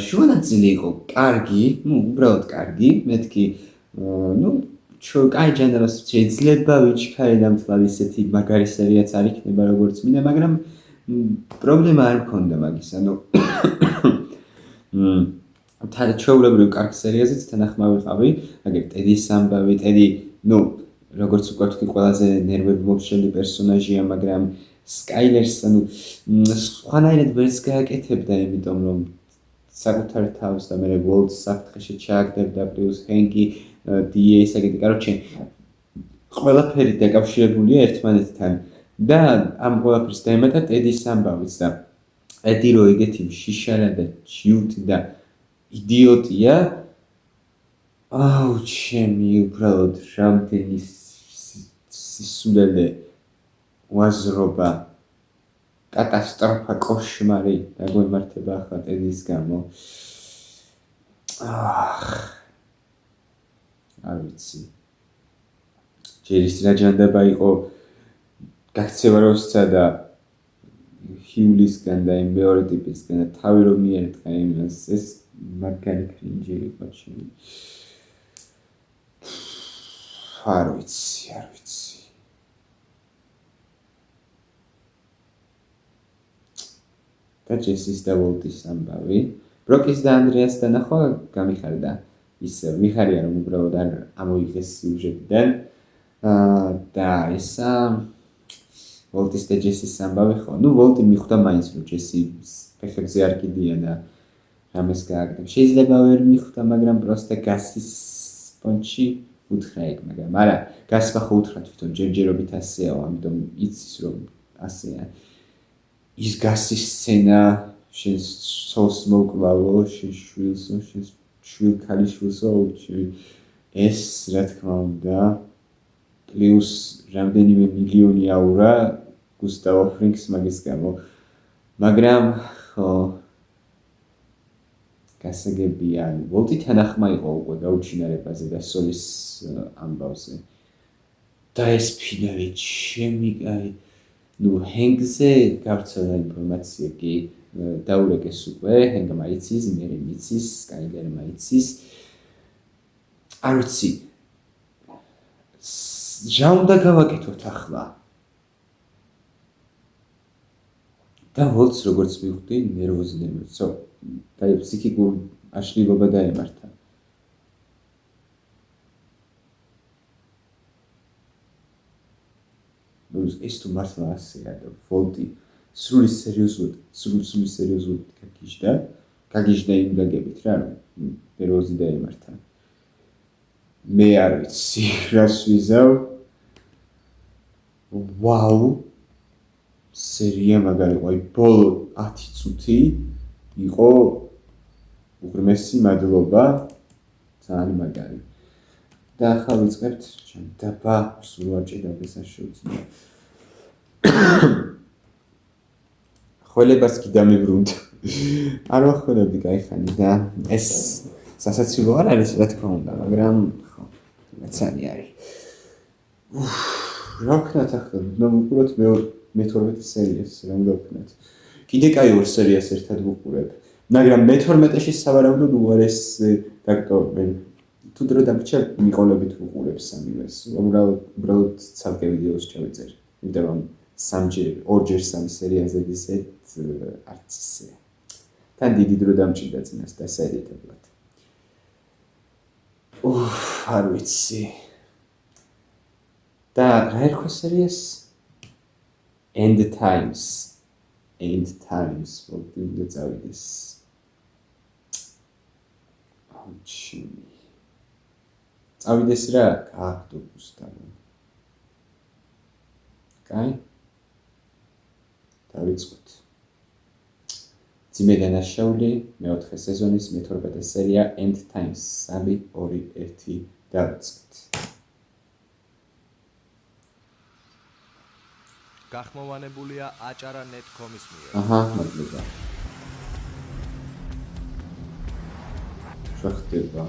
შუანაწილი იყო კარგი, უბრალოდ კარგი, მეთქი, კაი ჟანრს შეიძლება ვიჩქარე დამთვალ ისეთი მაგარი სერიაც არ იქნება როგორც მინდა, მაგრამ პრობლემა არ მქონდა მაგის, ჩვეულებრივ კარგ სერიაზეც თანახმა ვიყავი, აგერ ტედის ამბავი, ტედი, როგორც უკვე ვთქვი, ყველაზე ნერვები მომშლელი პერსონაჟია, მაგრამ სკაილერს, სხვანაირად ვერც გააკეთებდა, იმიტომ რომ საკუთარ თავს და მე ვოლტს საფრთხეში ჩააგდებდა, პლუს ჰენკი, დიე, ისეთი, კაროჩე, ყველაფერი დაკავშირებულია ერთმანეთთან და ამ ყველაფერს დაემატა ტედის ამბავიც და ტედი რო ეგეთი შიშარა და ჯიუტი და იდიოტია, ჩემი უბრალოდ რამდენი სისულელე უაზრობა, კატასტროფა, კოშმარი დაგვემართება ახლა ტედის გამო. არ ვიცი. ჯერ ის რა ჯანდაბა იყო გაქცევა როსცა და ჰიულისგან და იმ მეორე ტიპისგან და თავი რომ მიერთხა იმას, ეს მაგარი კრინჯი იყო ჩემი. არ ვიცი. და ჯესის და ვოლტის ამბავი. ბროკის და ანდრეას დანახვა გამიხარდა. ისე მიხარია რომ უბრალოდ არ ამოიღეს სიუჟეტიდან. და ესა ვოლტის და ჯესის ამბავი ხო. ვოლტი მიხვდა მაინც რომ ჯესი ფეხებზე არ კიდია და რამეს გააკეთებს. შეიძლება ვერ მიხვდა, მაგრამ პროსტა გასის პონჩი უთხრა ეგ, მაგრამ არა, გასმა ხო უთხრა თვითონ ჯერჯერობით ასეაო, ამიტომ იცის რომ ასეა. ის გასის სცენა, შენ სოლს მოკლავო, შენ შვილსო, შენ შვილ ქალიშვილსო, ეს რა თქმა უნდა, პლუს რამდენიმე მილიონი აურა გუსტავო ფრინკს მაგის გამო. მაგრამ ხო გასაგებია, ვოლტი თანახმა იყო უკვე გაუჩინარებაზე და სოლის ამბავზე. და ეს ფინალი ჩემი კაი, ჰენკზე გავრცელდა ინფორმაცია კი დაურეკეს უკვე, ჰენკმა იცის, მერე იცის, სკაილერმა იცის. არ ვიცი, რა უნდა გავაკეთოთ ახლა? და ვოლტს როგორც მივხვდი, ნერვოზდება, და ფსიქიკურ აშლილობა დაემართა. ეს თუ მართლა ასეა და ვოლტი სრული სერიოზულად გაგიჟდა იმ გაგებით რა, რომ ნერვოზი დაემართა. მე არ ვიცი, რას ვიზავ. ვაუ, სერია მაგარი იყო, ბოლო 10 წუთი იყო უღრმესი მადლობა, ძალიან მაგარი. და ახლა ვიწყებთ დაბა სულ ვაჭირდა შესაძლოა. ხოლებას კი დამიბრუნდა. არ ვახველებდი кайხანი და ეს სასაცილო არ არის რა თქმა უნდა, მაგრამ ხო, მეცანი არის. რა ვქნათ ახლა? ვუყუროთ მე-12 სერიას, რა უნდა ვქნათ? კიდე კაი ორ სერიას ერთად ვუყურებ, მაგრამ მე-12-ში სავარაუდოდ უარეს დაკტორები. თუ დრო დამრჩა მიყოლებით ვუყურებ სამივეს. უბრალოდ ცალკე ვიდეოს ჩავიწერე. იმიტომ რომ ორჯერ სამი სერიაზე დისეთ არც ისე. თან დიდი დრო დამჭირდა წინას და საედიტებლად. არ ვიცი. და რა ერქვა სერიას? End Times, ვთქვი და წავიდეს. წავიდეს რა, ავტობუსთან. კაი? დავიწყოთ. ძიმე დანაშაული, მე-4 სეზონის მე-12 სერია End Times 3, 2, 1 დავიწყოთ. გახმოვანებულია acara.net.com-ის მიერ. მადლობა. რა ხდება?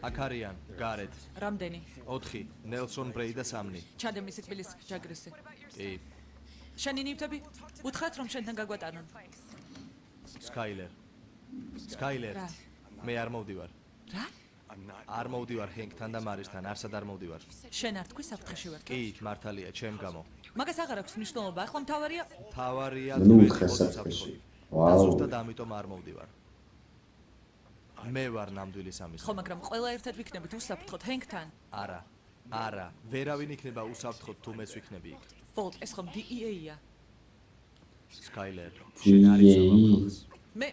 აქ არიან გარეთ რამდენი? 4 ნელსონ ბრეი და 3 ჩადე მისი თბილის ჯაგრისი. კი შენი ნივთები? უთხრათ რომ შენთან გაგვატანონ. სკაილერ რა? მე არ მოვდივარ რა? არ მოვდივარ ჰენკთან და მარისთან არსად არ მოვდივარ შენ არ თქვი საფრთხეში ვარ. კი მართალია ჩემ გამო მაგას აღარ აქვს მნიშვნელობა. ახლა მთავარია თავარია ნუ თქვენი ხესაფრთხეში. და ვაუ. ზუსტად ამიტომ არ მოვდივარ მე ვარ ნამდვილი სამიზნე ხო, მაგრამ ყველა ერთად ვიქნებით უსაფრთხოდ ჰენკთან. არა ვერავინ იქნება უსაფრთხოდ თუ მეც ვიქნები იქ ვოლტ, ეს ხომ DEA-ია. სკაილერ DEA? მე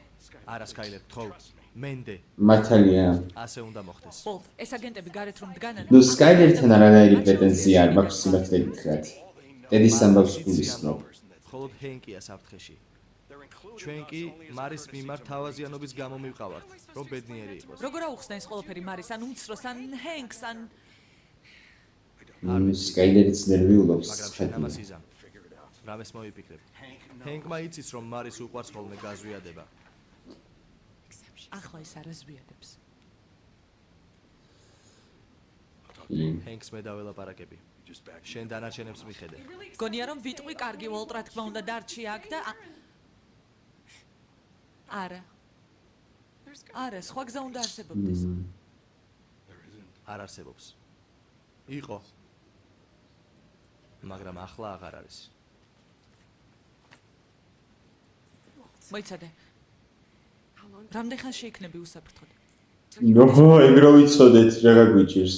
არა სკაილერ თხოვ მენდე მართალია. ასე უნდა მოხდეს ვოლტ, ეს აგენტები გარეთ რომ დგანან. ნუ სკაილერთან არანაირი პრეტენზია არ მაქვს სიმართლე გითხრათ. დედის ამბავს გულისხმობ. მხოლოდ ჰენკია საფრთხეში ჩვენ კი მარის მიმართ თავაზიანობის გამო მივყავართ რომ ბედნიერი იყოს როგორ აუხსნა ეს ყველაფერი მარის ან უმცროს ან ჰენკს ან სკაილერიც ნერვიულობს. მაგრამ შენ ამას იზამ რამეს მოიფიქრებ ჰენკმა იცის რომ მარის უყვარს ხოლმე გაზვიადება ახლა ის არაზვიადებს. ჰენკს მე დაველაპარაკები შენ დანარჩენებს მიხედე გონია რომ ვიტყვი კარგი ვოლტ, რა თქმა უნდა დარჩი აქ და არა, სხვა გზა უნდა არსებობდეს. არ არსებობს იყო მაგრამ ახლა აღარ არის მოიცადე. რამდენ ხანში იქნები უსაფრთხოდ? ნო, ეგრო ვიცოდეთ, რა გვიჭირს.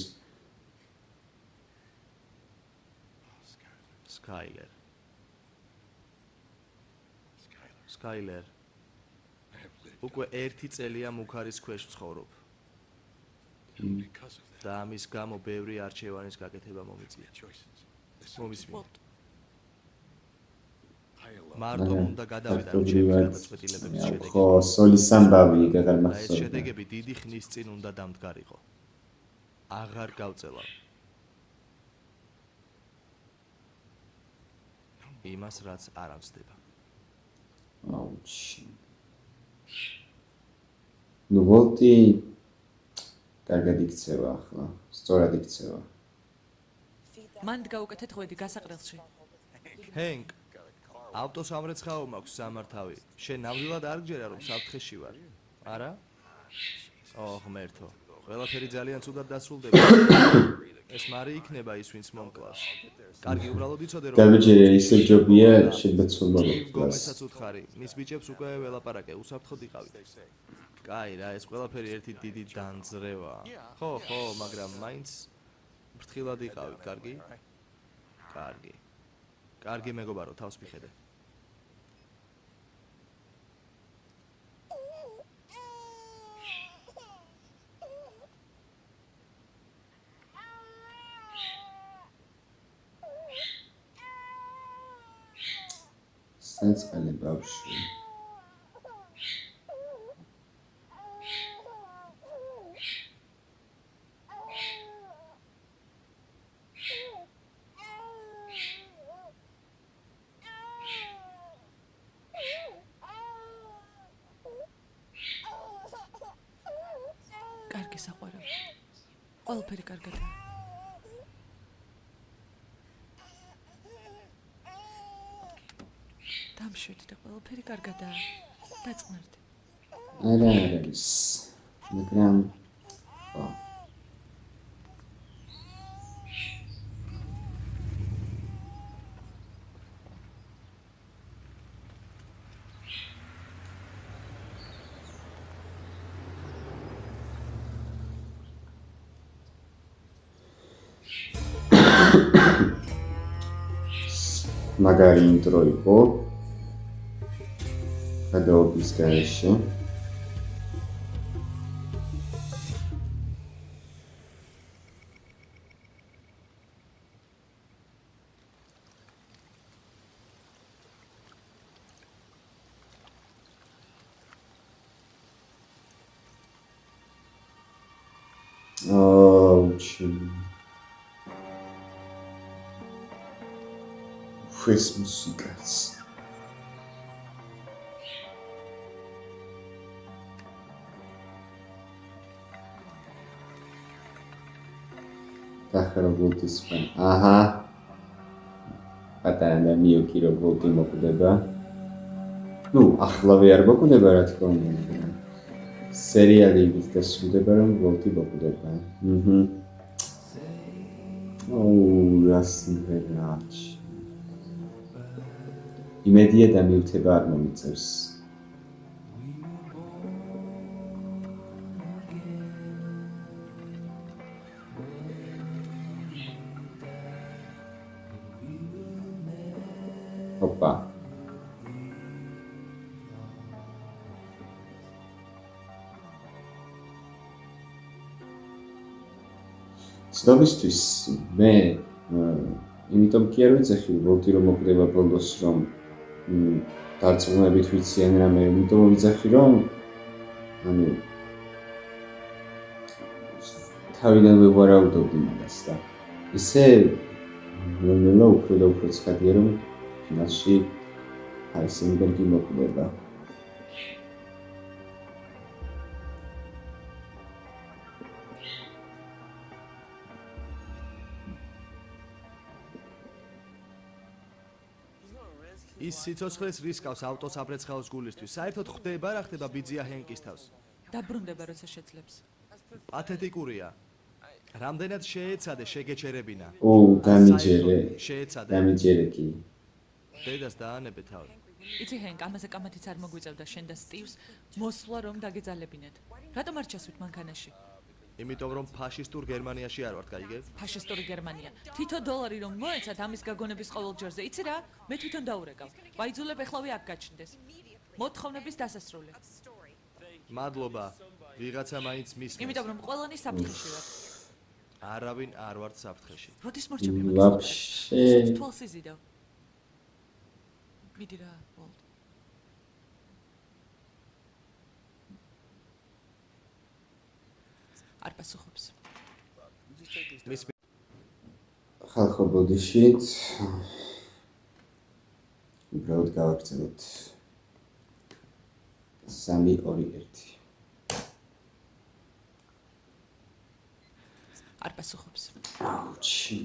სკაილერ უკვე 1 წელია მუქარის ქვეშ ვცხოვრობ და ამის გამო ბევრი არჩევანის გაკეთება მომიწია მომისმინე მარტო უნდა გადავიდე ჩემი გადაწყვეტილებების შედეგები ხო, სოლის ამბავი ეგ აღარ ეს მახსოვდა. შედეგები დიდი ხნის წინ უნდა დამდგარიყო აღარ გავწელავ იმას რაც არ ამცდება აუჩი. ნუ ვოლტი კარგად იქცევა ახლა, სწორად იქცევა. მან გაუკეთეთ ღვედი გასაყრელში. ჰენკ ავტოსამრეცხაო მაქვს სამართავი შენ ნამდვილად არ გჯერა რომ საფრთხეში ვარ არა ღმერთო ყველაფერი ძალიან ცუდად დასრულდება ეს მარი იქნება ის ვინც მომკლავს კარგი უბრალოდ იცოდე რომ დაბეჭერია ისე ჯობია შედაცულმა გომესაც უთხარი მის ბიჭებს უკვე ველაპარაკე უსაფრთხოდ იყავით კაი რა ეს ყველაფერი ერთი დიდი დანძრევაა ხო მაგრამ მაინც ფრთხილად იყავით კარგი მეგობარო თავს მიხედე საწყალე ბავშვი. კარგი საყვარელი. ყველაფერი კარგადაა. დამშვიდი და ყველაფერი კარგადაა. დაწყნარდი. არა არის. მაგრამ ხო. მაგარი ინტრო იყო გადაობის გარეშე აუჩი ეს მუსიკაც კახა რობოტის ფან. აჰა. პატარა და მიოკი რობოტი მოკვდება. ნუ, ახლავე არ მოკვდება რა თქმა უნდა. სერიალებით დასრულდება რომ რობოტი მოკვდება. რასიმბერაჩ. იმედია დამივთება არ მომიწევს. ოპა. ცნობისთვის მე იმიტომ კი არ ვიცი რობოტი რომ მოკვდება ბოლოს რომ დარწმუნებით ვიციან რამე, იმიტომ ვიცი რომ ანუ თავიდან ვეგვარაუდობდი მაგას და ისე ნელა უფრო და უფრო ცხადია რომ ფინალში ჰაიზენბერგი მოკვდება. ის სიცოცხლეს რისკავს ავტოს აბრეცხაოს გულისთვის. საერთოდ ხდება რა ხდება ბიძია ჰენკის თავს. დაბრუნდება როცა შეძლებს. პათეტიკურია. რამდენად შეეცადე შეგეჩერებინა. დამიჯერე. შეეცადე. დამიჯერე კი. დედას დაანებე თავი. იცი ჰენკ, ამაზე კამათიც არ მოგვიწევდა შენ და სტივს მოსვლა რომ დაგეძალებინეთ. რატომ არ ჩასვით მანქანაში? იმიტომ რომ ფაშისტურ გერმანიაში არ ვართ, გაიგებ? ფაშისტური გერმანია. თითო დოლარი რომ მოეცათ ამის გაგონების ყოველჯერზე. იცი რა? მე თვითონ დაურეკავ. ვაიძულებ ეხლავე აქ გაჩნდეს. მოთხოვნების დასასრული. მადლობა. ვიღაცა მაინც მისმენს. იმიტომ რომ ყველანი საფრთხეში ვარ. არავინ არ ვართ საფრთხეში. როდის მორჩები ვაფშე. თვალს იზიდავ. მიდი რა, ვოლდ. არ პასუხობს. ხალხო ბოდიშით უბრალოდ გავაგრძელოთ 3 2 1 არ პასუხობს. აუჩი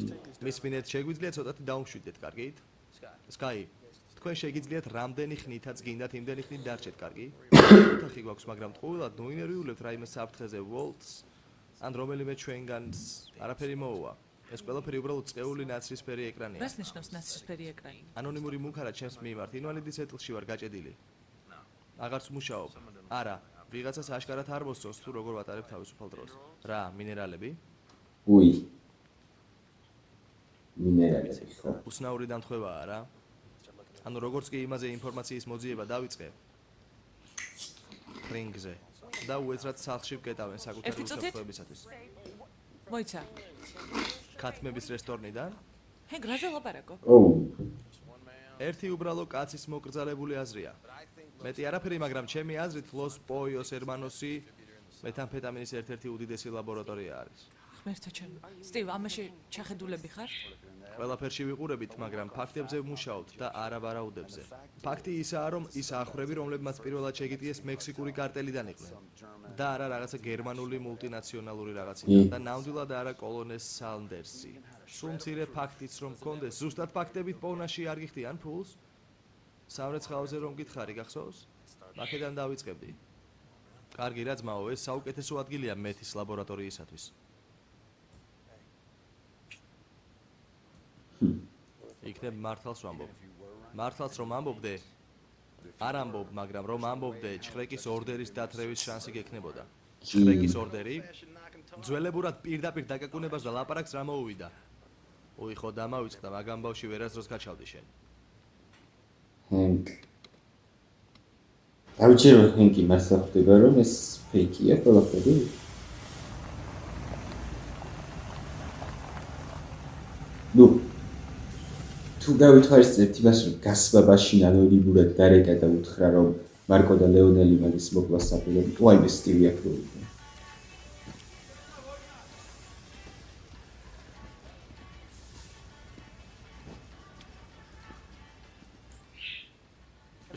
მისმინეთ შეგვიძლია ცოტათი დაუმშვიდეთ, კარგით? სკაი, თქვენ შეგიძლიათ რამდენი ხნითაც გინდათ იმდენი ხნით დარჩეთ, კარგი? ოთახი გვაქვს, მაგრამ ტყუილად ნუინერვიულებთ რაიმე საფრთხეზე ვოლტს ან რომელიმე ჩვენგანს არაფერი მოუვა. ეს ყველაფერი უბრალოდ წეული ნაცრისფერი ეკრანია. რას ნიშნავს ნაცრისფერი ეკრანი? ანონიმური მუქარა ჩემს მიმართ ინვალიდის ეტლში ვარ გაჭედილი. აღარც მუშაობ. არა, ვიღაცას აშკარად არ მოსწონს თუ როგორ ვატარებ თავისუფალ დროს. რა, მინერალები? უი მინერალები ხო უსნაური დამთხევაა რა. ანუ როგორც კი იმაზე ინფორმაციის მოძიება დავიწყე რინგზე და უეცრად სახლში ვკეტავენ საკუთარი უსაფრთხოებისათვის. მოიცა. ქათმების რესტორნიდან ჰენკ, რაზე ლაპარაკო? ერთი უბრალო კაცის მოკრძალებული აზრია. მეტი არაფერი, მაგრამ ჩემი აზრით ლოს პოიოს ერმანოსი მეთამფეტამინის ერთ-ერთი უდიდესი ლაბორატორია არის. ღმერთო ჩემო. სტივ, ამაში ჩახედულები ხარ? ყველაფერში ვიყურებით, მაგრამ ფაქტებზე ვმუშაობთ და არა ვარაუდებზე. ფაქტი ისაა, რომ ის ახლები, რომლებმაც პირველად შეგიტიეს მექსიკური კარტელიდან იყვნენ და არა რაღაცა გერმანული მულტინაციონალური რაღაციდან და ნამდვილად არა კოლონეს სანდერსი. სულ მცირე ფაქტიც რომ გქონდეს, ზუსტად ფაქტებით პოვნაში არ გიხდიან ფულს? სამრეცხაოზე რომ გითხარი, გახსოვს? აქედან დავიწყებდი. კარგი რა ძმაო, ეს საუკეთესო ადგილია მეთის ლაბორატორიისათვის. იქნებ მართალს ვამბობ. მართალს რომ ამბობდე, არ ამბობ, მაგრამ რომ ამბობდე, ჩხრეკის ორდერის დათრევის შანსი გექნებოდა. ჩხრეკის ორდერი? ძველებურად პირდაპირ დაკაკუნებას და ლაპარაკს რა მოუვიდა. უი ხო დამავიწყდა, მაგამ ბავში ვერასდროს გაჩავდი შენ. ჰენკ დავიჯერო ჰენკი მართლა ხდება რომ ეს ფეიქია ყველაფერი? ნუ თუ გავითვალისწინებთ იმას რომ გასბაბაში ანონიმურად დარეკა და უთხრა რომ მარკო და ლეონელი მაგის მოკვლას საფუძვლად ვაიმე სტივი აკროვდა.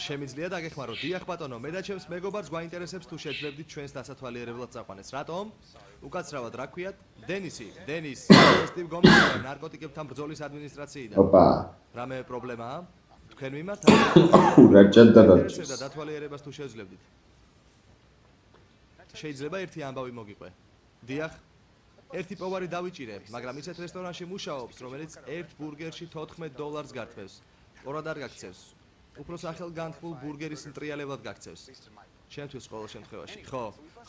შემიძლია დაგეხმარო. დიახ ბატონო, მე და ჩემს მეგობარს გვაინტერესებს თუ შეძლებდით ჩვენს დასათვალიერებლად წაყვანეს. რატომ? უკაცრავად რა ქვიათ? დენის, სტივ გომეზია ნარკოტიკებთან ბრძოლის ადმინისტრაციიდან. ოპა. რამე პრობლემაა? თქვენ მიმართ? რა ჭადდა ინტერესებდა დათვალიერებას თუ შეძლებდით. შეიძლება ერთი ამბავი მოგიყვე. დიახ. ერთი პოვარი დავიჭირე, მაგრამ ისეთ რესტორანში მუშაობს, რომელიც ერთ ბურგერში $14 გართმევს. ორად არ გაქცევს. უფრო სახელგანთქმულ ბურგერის მტრიალებად გაქცევს. ჩემთვის ყოველ შემთხვევაში.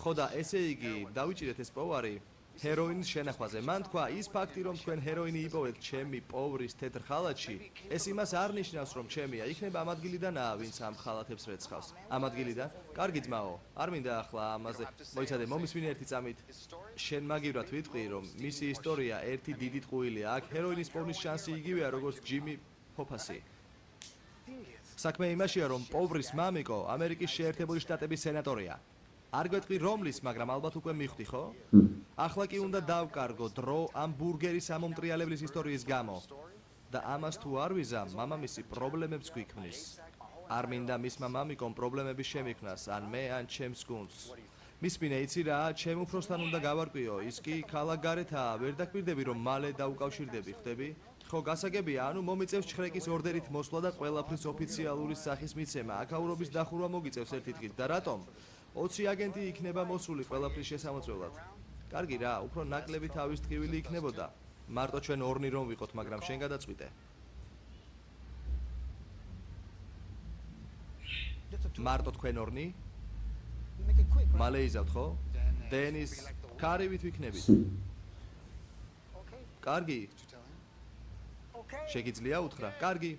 ხო და ესე იგი, დავიჭირეთ ეს პოვარი ჰეროინის შენახვაზე. მან თქვა, ის ფაქტი, რომ თქვენ ჰეროინი იპოვეთ ჩემი პოვრის თეთრ ხალათში, ეს იმას არ ნიშნავს, რომ ჩემია. იქნება ამ ადგილიდანაა, ვინც ამ ხალათებს რეცხავს. ამ ადგილიდან? კარგი ძმაო, არ მინდა ახლა ამაზე. მოიცადე, მომისმინე ერთი წამით. შენ მაგივრად ვიტყვი, რომ მისი ისტორია ერთი დიდი ტყუილია. აქ ჰეროინის პოვრის შანსი იგივეა, როგორც ჯიმი ფოფასი. საქმე იმაშია, რომ პოვრის მამიკო ამერიკის შეერთებული შტატების სენატორია. არ გვეტყვი რომლის, მაგრამ ალბათ უკვე მივხვდი, ხო? ახლა კი უნდა დავკარგო დრო ამ ბურგერის ამომტრიალებლის ისტორიის გამო. და ამას თუ არ ვიზამ, მამამისი პრობლემებს გვიქმნის. არ მინდა მისმა მამიკომ პრობლემები შემიქმნას, ან მე, ან ჩემს გუნდს. მისმინე, იცი რა, ჩემ უფროსთან უნდა გავარკვიო, ის კი ქალაქ გარეთაა, ვერ დაკვირდები, რომ მალე დაუკავშირდები, ხვდები? ხო, გასაგებია, ანუ მომიწევს ჩხრეკის ორდერით მოსვლა და ყველაფრის ოფიციალური სახის მიცემა. აკაურობის დახურვა მოგიწევს ერთი დღით და რატომ? 20 აგენტი იქნება მოსული ყველაფრის შესამოწმებლად. კარგი რა, უფრო ნაკლები თავის ტკივილი იქნებოდა. მარტო ჩვენ ორნი რომ ვიყოთ, მაგრამ შენ გადაწყვიტე. მარტო თქვენ ორნი? მალე იზავთ, ხო? დენის ქარივით ვიქნებით. კარგი. შეგიძლია უთხრა? კარგი.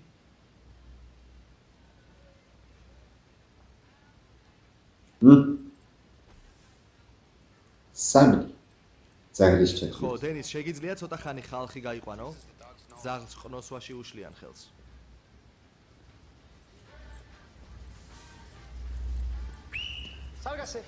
სამი. ზაგრის ჩათვლით. ხო, დენის, შეგიძლია ცოტა ხანი ხალხი გაიყვანო? ზაღს ყნოსვაში უშლიან ხელს. Sálgase.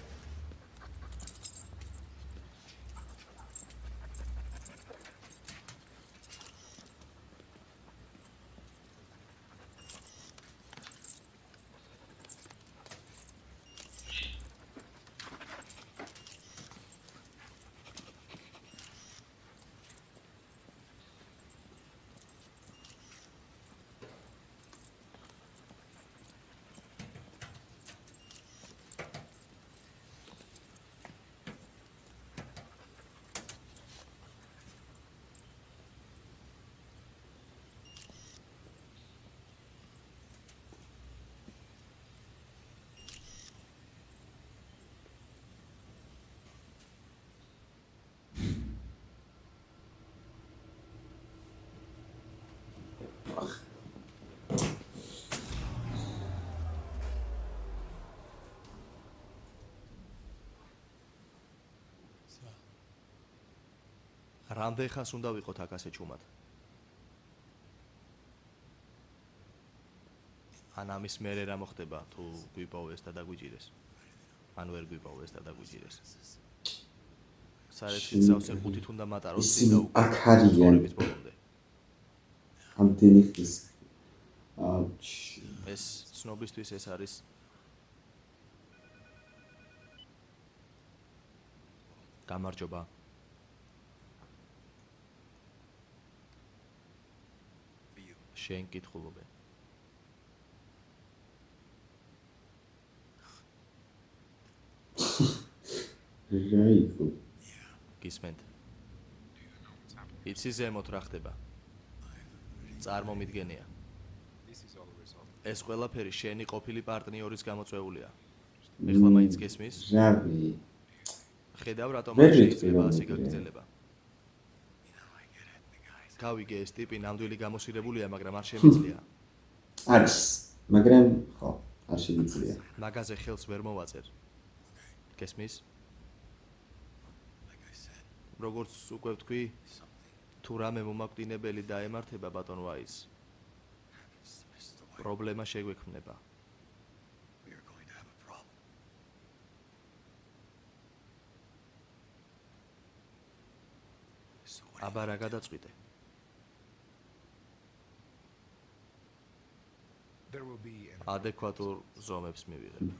რამდენ ხანს უნდა ვიყოთ აქ ასე ჩუმად? ან ამის მერე რა მოხდება თუ გვიპოვეს და დაგვიჭირეს? ან ვერ გვიპოვეს და დაგვიჭირეს? საერთოდ სავსე ხუთით უნდა მატაროს ისინი აქ არიან. ამდენი ხის. ეს ცნობისთვის ეს არის გამარჯობა. შენ კითხულობე. რაიქო. გისმენთ. იცი ზემოთ რა ხდება? წარმომიდგენია. ეს ყველაფერი შენი ყოფილი პარტნიორის გამოწვეულია. ეხლა მაინც გესმის? რავი. ხედავ რატომ ვერ შეიძლება ვიტყვი, ასე რომ გაგრძელება. გავიგე ეს ტიპი ნამდვილი გამოსირებულია, მაგრამ არ შემიძლია. არის, მაგრამ ხო, არ შემიძლია. მაგაზე ხელს ვერ მოვაწერ. გესმის? როგორც უკვე ვთქვი, თუ რამე მომაკვდინებელი დაემართება ბატონ ვაის, პრობლემა შეგვექმნება. აბა რა გადაწყვიტე? There will be an ადეკვატურ ზომებს მივიღებ.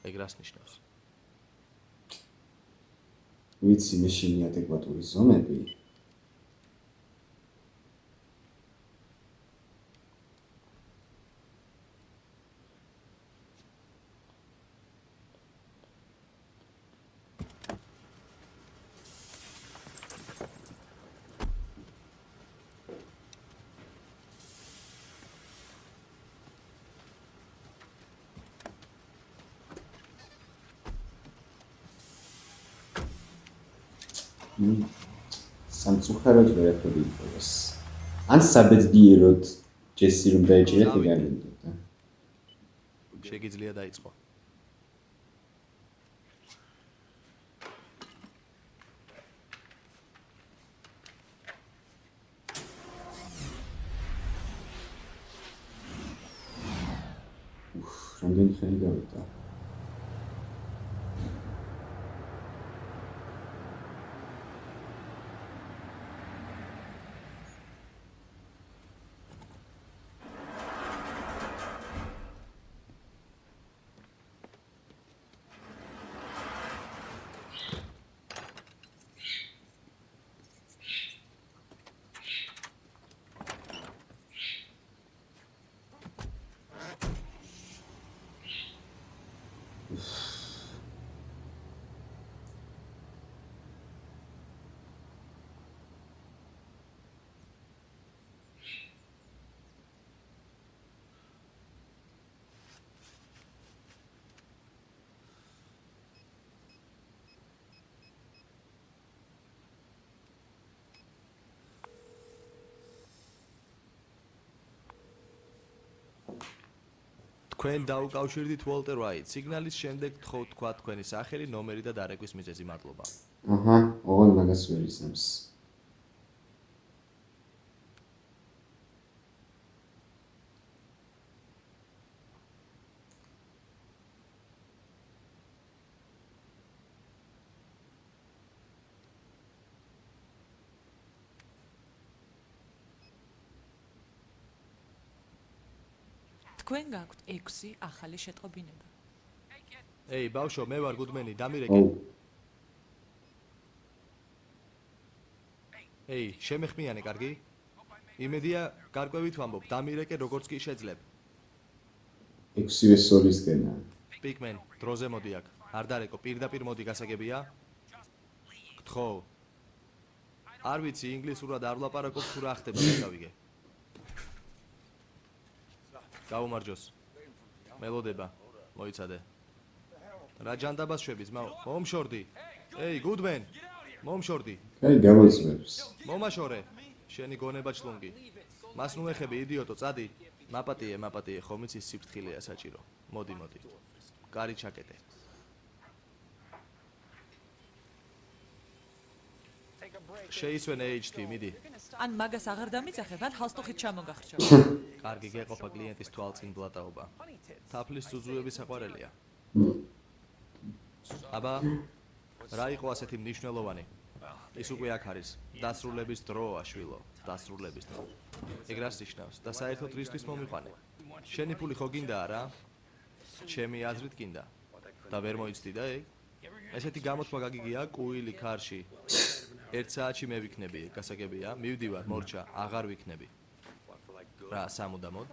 ეგ რას ნიშნავს? ვიცი მეშინი ადეკვატური ზომები სამწუხაროდ ვერაფერი იპოვეს. ან საბედნიეროდ ჯესი რომ დაეჭირეთ ეგ არ მინდოდა. შეგიძლია დაიწყო. რამდენი ხანი გავიდა? თქვენ დაუკავშირდით უოლტერ ვაიტ. სიგნალის შემდეგ თხოვთ თქვა თქვენი სახელი, ნომერი და დარეკვის მიზეზი. მადლობა. აჰა, ოღონ მაგას ვერ ისმის. თქვენ გაქვთ 6 ახალი შეტყობინება. ეი, ბავშვო, მე ვარ გუდმენი, დამირეკე. ოუ, ეი, შემეხმიანე, კარგი? იმედია, გარკვევით ვამბობ, დამირეკე როგორც კი შეძლებ. 6-ვე სოლისკენა. პიკმენ, დროზე მოდი აქ. არ დარეკო, პირდაპირ მოდი, გასაგებია? გთხოვ. არ ვიცი, ინგლისურად არ ვლაპარაკობ, თუ რა ხდება, გავიგე. გაუმარჯოს. მელოდება, მოიცადე. რა ჯანდაბას შვები, ძმაო? მომშორდი. ეი, გუდმენ, მომშორდი. კაი, გამოიწვევს. მომაშორე. შენი გონება ჩლუნგი. მას ნუ ეხები, იდიოტო, წადი. მაპატიე, ხომ იცი სიფრთხილეა საჭირო. მოდი. კარი ჩაკეტე. შეისვენე HT, მიდი. ან მაგას აღარ დამიწახებ, ან ჰალსტუხით ჩამოგახრჩევ. კარგი, გეყოფა კლიენტის თვალწინ ბლატაობა. თაფლის სუძუები საყვარელია. აბა, რა იყო ასეთი მნიშვნელოვანი? ის უკვე აქ არის. დასრულების დროა, შვილო, დასრულების დრო. ეგ რას ნიშნავს? და საერთოდ რისთვის მომიყვანე? შენი ფული ხო გინდაა რა? ჩემი აზრით გინდა. და ვერ მოიცდი და ეგ? ესეთი გამოთქვა გაგიგია კუილი ქარში. 1 საათში მე ვიქნები, გასაგებია? მივდივარ, მორჩა, აღარ ვიქნები. რა, სამუდამოდ?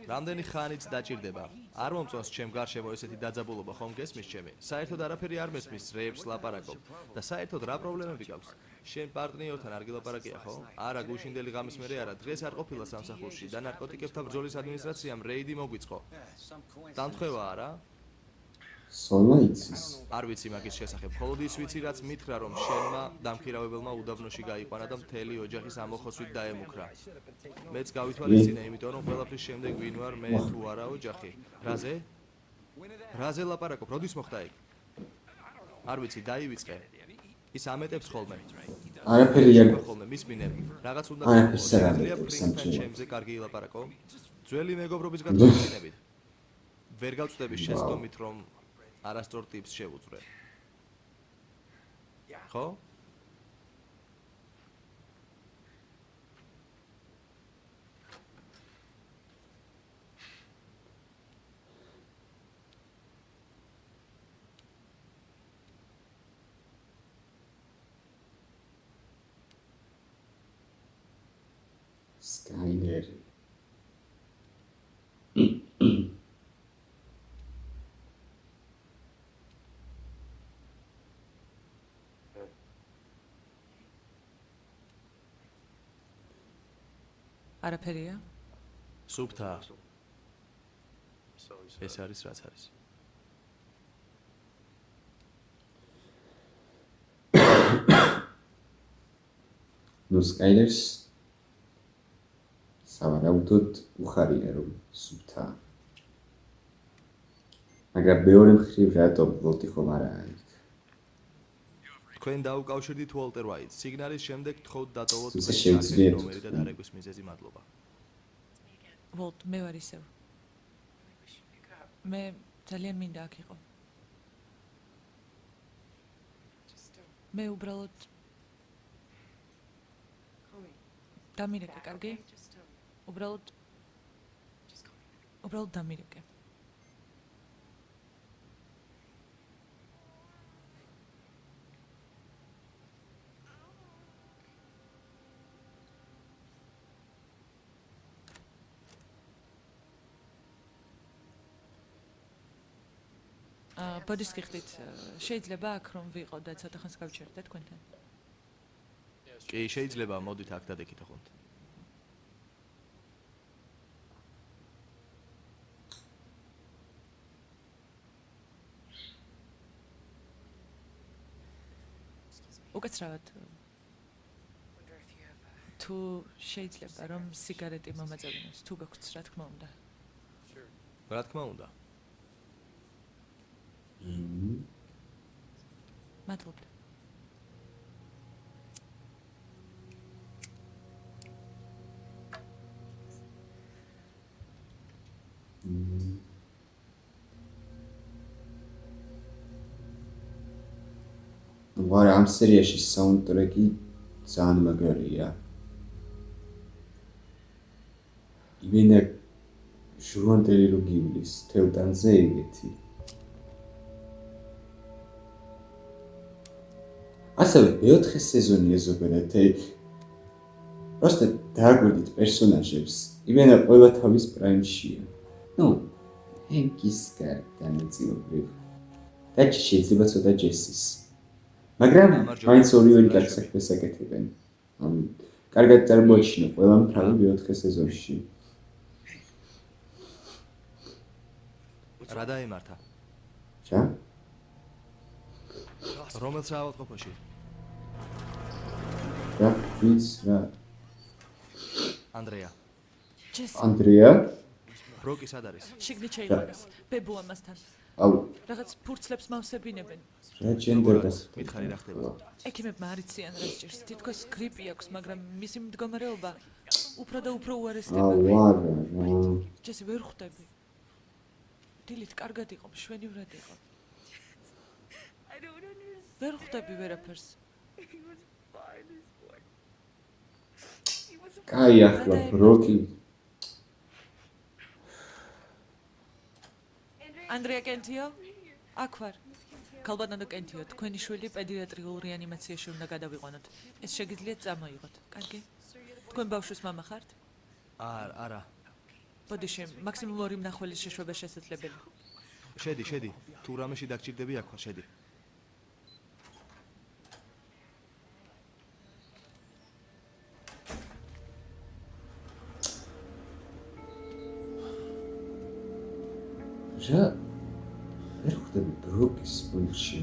რამდენი ხანიც დაჭირდება? არ მომწონს ჩემ გარშემო ესეთი დაძაბულობა, ხომ გესმის ჩემი? საერთოდ არაფერი არ მესმის, რეებს ლაპარაკობ. და საერთოდ რა პრობლემები გაქვს? შენ პარტნიორთან არ გილაპარაკია, ხო? არა, გუშინდელი ღამის მერე არა, დღეს არ ყოფილა სამსახურში და ნარკოტიკებთან ბრძოლის ადმინისტრაციამ რეიდი მოგვიწყო. დამთხევაა რა? სოლა იცის. არ ვიცი მაგის შესახებ, მხოლოდ ის ვიცი, რაც მითხრა, რომ შენმა დამქირავებელმა უდაბნოში გაიყვანა და მთელი ოჯახის ამოხოსვით დაემუქრა. მეც გავითვალისწინე, იმიტომ რომ ყველაფრის შემდეგ ვინ ვარ მე თუ არა ოჯახი. რაზე? რაზე ლაპარაკობ? როდის მოხდა ეგ? არ ვიცი, დაივიწყე. ის ამეტებს ხოლმე. არაფერი არ ხოლმე მისმინებ. რაღაც უნდა არაფერს არ შეგვიძლია ამეტებს, ფრინგთან სამწუხაროდ. ჩემზე კარგი ილაპარაკო. ძველი მეგობრობის გათვალისწინებით. ვერ გავწდები შეცდომით, რომ არასწორ ტიპს შევუწვრე. ხო? სკაილერი. არაფერია? სუფთა. ეს არის რაც არის. ნუ სკაილერს სავარაუდოდ უხარია რომ სუფთა. მაგრამ მეორე მხრივ რატომ ვოლტი ხომ არაა იქ? თქვენ დაუკავშირდით უოლტერ ვაიტს. სიგნალის შემდეგ თხოვთ დატოვოთ თუმცა თქვენი შევძლიათ ნომერი და თქვენ. დარეგვის მიზეზი. მადლობა. ვოლტ, მე ვარ ისევ. მე ძალიან მინდა აქ იყო. მე უბრალოდ დამირეკე, კარგი? უბრალოდ დამირეკე. ბოდის გიხდით, შეიძლება აქ რომ ვიყო და ცოტა ხანს გავჩერდე თქვენთან? კი, შეიძლება მოდით აქ დადექით ოღონდ. უკაცრავად თუ შეიძლება რომ სიგარეტი მომაწევინოს, თუ გაგვც რა თქმა უნდა. რა თქმა უნდა. მადლობთ. ვარ ამ სერიაში საუნდტრეკი ძალიან მაგარია. იმენა ჟურნალისტი რო გივლის თელტანზე ეგეთი. ასევე მეოთხე სეზონია ზოგადად. просто დააგვირდით პერსონაჟებს. იმენა ყველა თავის პრაიმშია. ნუ, ჰენკის განაწილებლივ. და შეიძლება ცოტა ჯესის. მაგრამ მაინც ორივე კარგ საქმეს აკეთებენ. კარგად წარმოაჩინა ყველა მთავარი მეოთხე სეზონში. რა დაემართა? რა? რომელს რა ავადმყოფოში? რა? ვის რა? ანდრეა. ანდრეა? ბროკი სად არის? შიგნით შეიყვანეს. ბებუ ამასთან. აუ, რაღაც ფურცლებს მავსებინებენ. რა ჯენდერდა? მითხარი რა ხდება? ექიმებმა არ იციან რა სჭირს. თითქოს გრიპი აქვს, მაგრამ მისი მდგომარეობა უფრო და უფრო უარესდება. აუ, არა. ჯესი ვერ ხვდები. დილით კარგად იყო, მშვენივრად იყო. ვერ ხვდები ვერაფერს. კაი ახლა ბროკი. ანდრეა კენტიო? აქ ვარ. ქალბატონო კენტიო, თქვენი შვილი პედიატრიულ რეანიმაციაში უნდა გადავიყვანოთ. ეს შეგიძლიათ წამოიღოთ. კარგი? თქვენ ბავშვის მამა ხართ? არა. ბოდიში, მაქსიმუმ 2 მნახველის შეშვება შესაძლებელი. შედი. თუ რამეში დაგჭირდები აქ ვარ, შედი. რა? ვერ ხვდები ბროკის პუნჩი.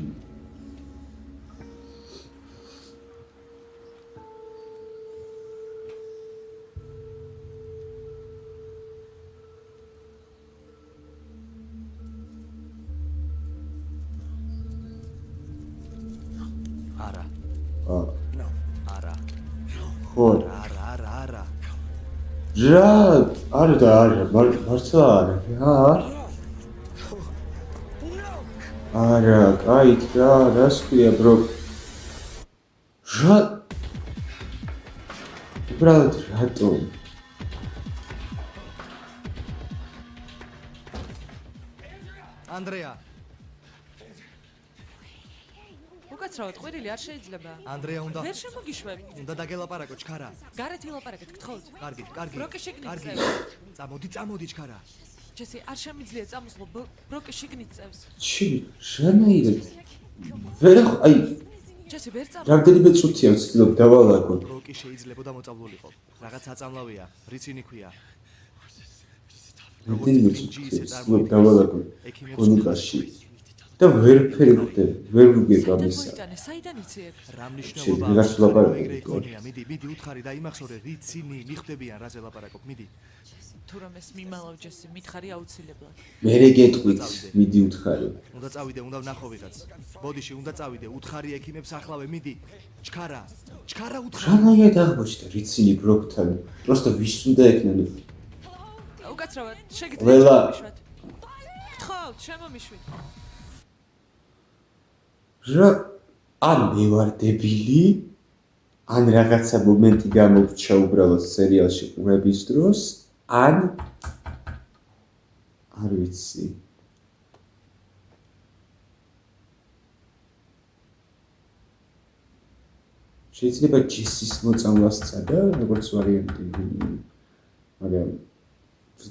არა. არა. ხო. არა. რა? არა, მართლა არა. არა, კაით რა, რას ქვია ბრო? რა? უბრალოდ რატომ? ანდრეა. უკაცრავად ყვირილი არ შეიძლება. ანდრეა უნდა ვერ შემოგიშვებ. უნდა დაგელაპარაკო ჩქარა. გარეთ ილაპარაკეთ, გთხოვთ. კარგი. ბროკი შიგნით კარგი. წევს. წამოდი ჩქარა. ჯესი, არ შემიძლია წამოსვლო, ბროკი შიგნით წევს. ჩი რანაირად ვერ აი ჯესი, ვერ წამო. რამდენიმე წუთია ვცდილობ დავალაგო. ბროკი შეიძლებოდა მოწამლულიყო. რაღაც აწამლავია, რიცინი ქვია. რამდენიმე წუთია ვცდილობ დავალაგო კონიკაში და ვერაფერი ხდება, ვერ ვიგებ ამისა. საიდან იცი? რა შეიძლება მნიშვნელობა ვიღაც ვლაპარაკობ. ეგრე იქონია, მიდი უთხარი და იმახსოვრე რიცინი მიხვდებიან რაზე ლაპარაკობ, მიდი. თუ რომ ეს მიმალავ ჯესი, მითხარი აუცილებლად. მერე გეტყვით, მიდი უთხარი. უნდა წავიდე, უნდა ვნახო ვიღაც. ბოდიში უნდა წავიდე, უთხარი ექიმებს ახლავე, მიდი. ჩქარა უთხარი. რანაირად აღმოჩნდა რიცინი ბროკთან. პროსტო ვის უნდა ექნება? უკაცრავად, ველა. შეგიძლიათ შემომიშვათ. გთხოვთ, შემომიშვით. რა ან მე ვარ დებილი? ან რაღაცა მომენტი გამორჩა უბრალოდ სერიალში ყურების დროს? ან არ ვიცი. შეიძლება ჯესის მოწამლას წადა, როგორც ვარიანტი, მაგრამ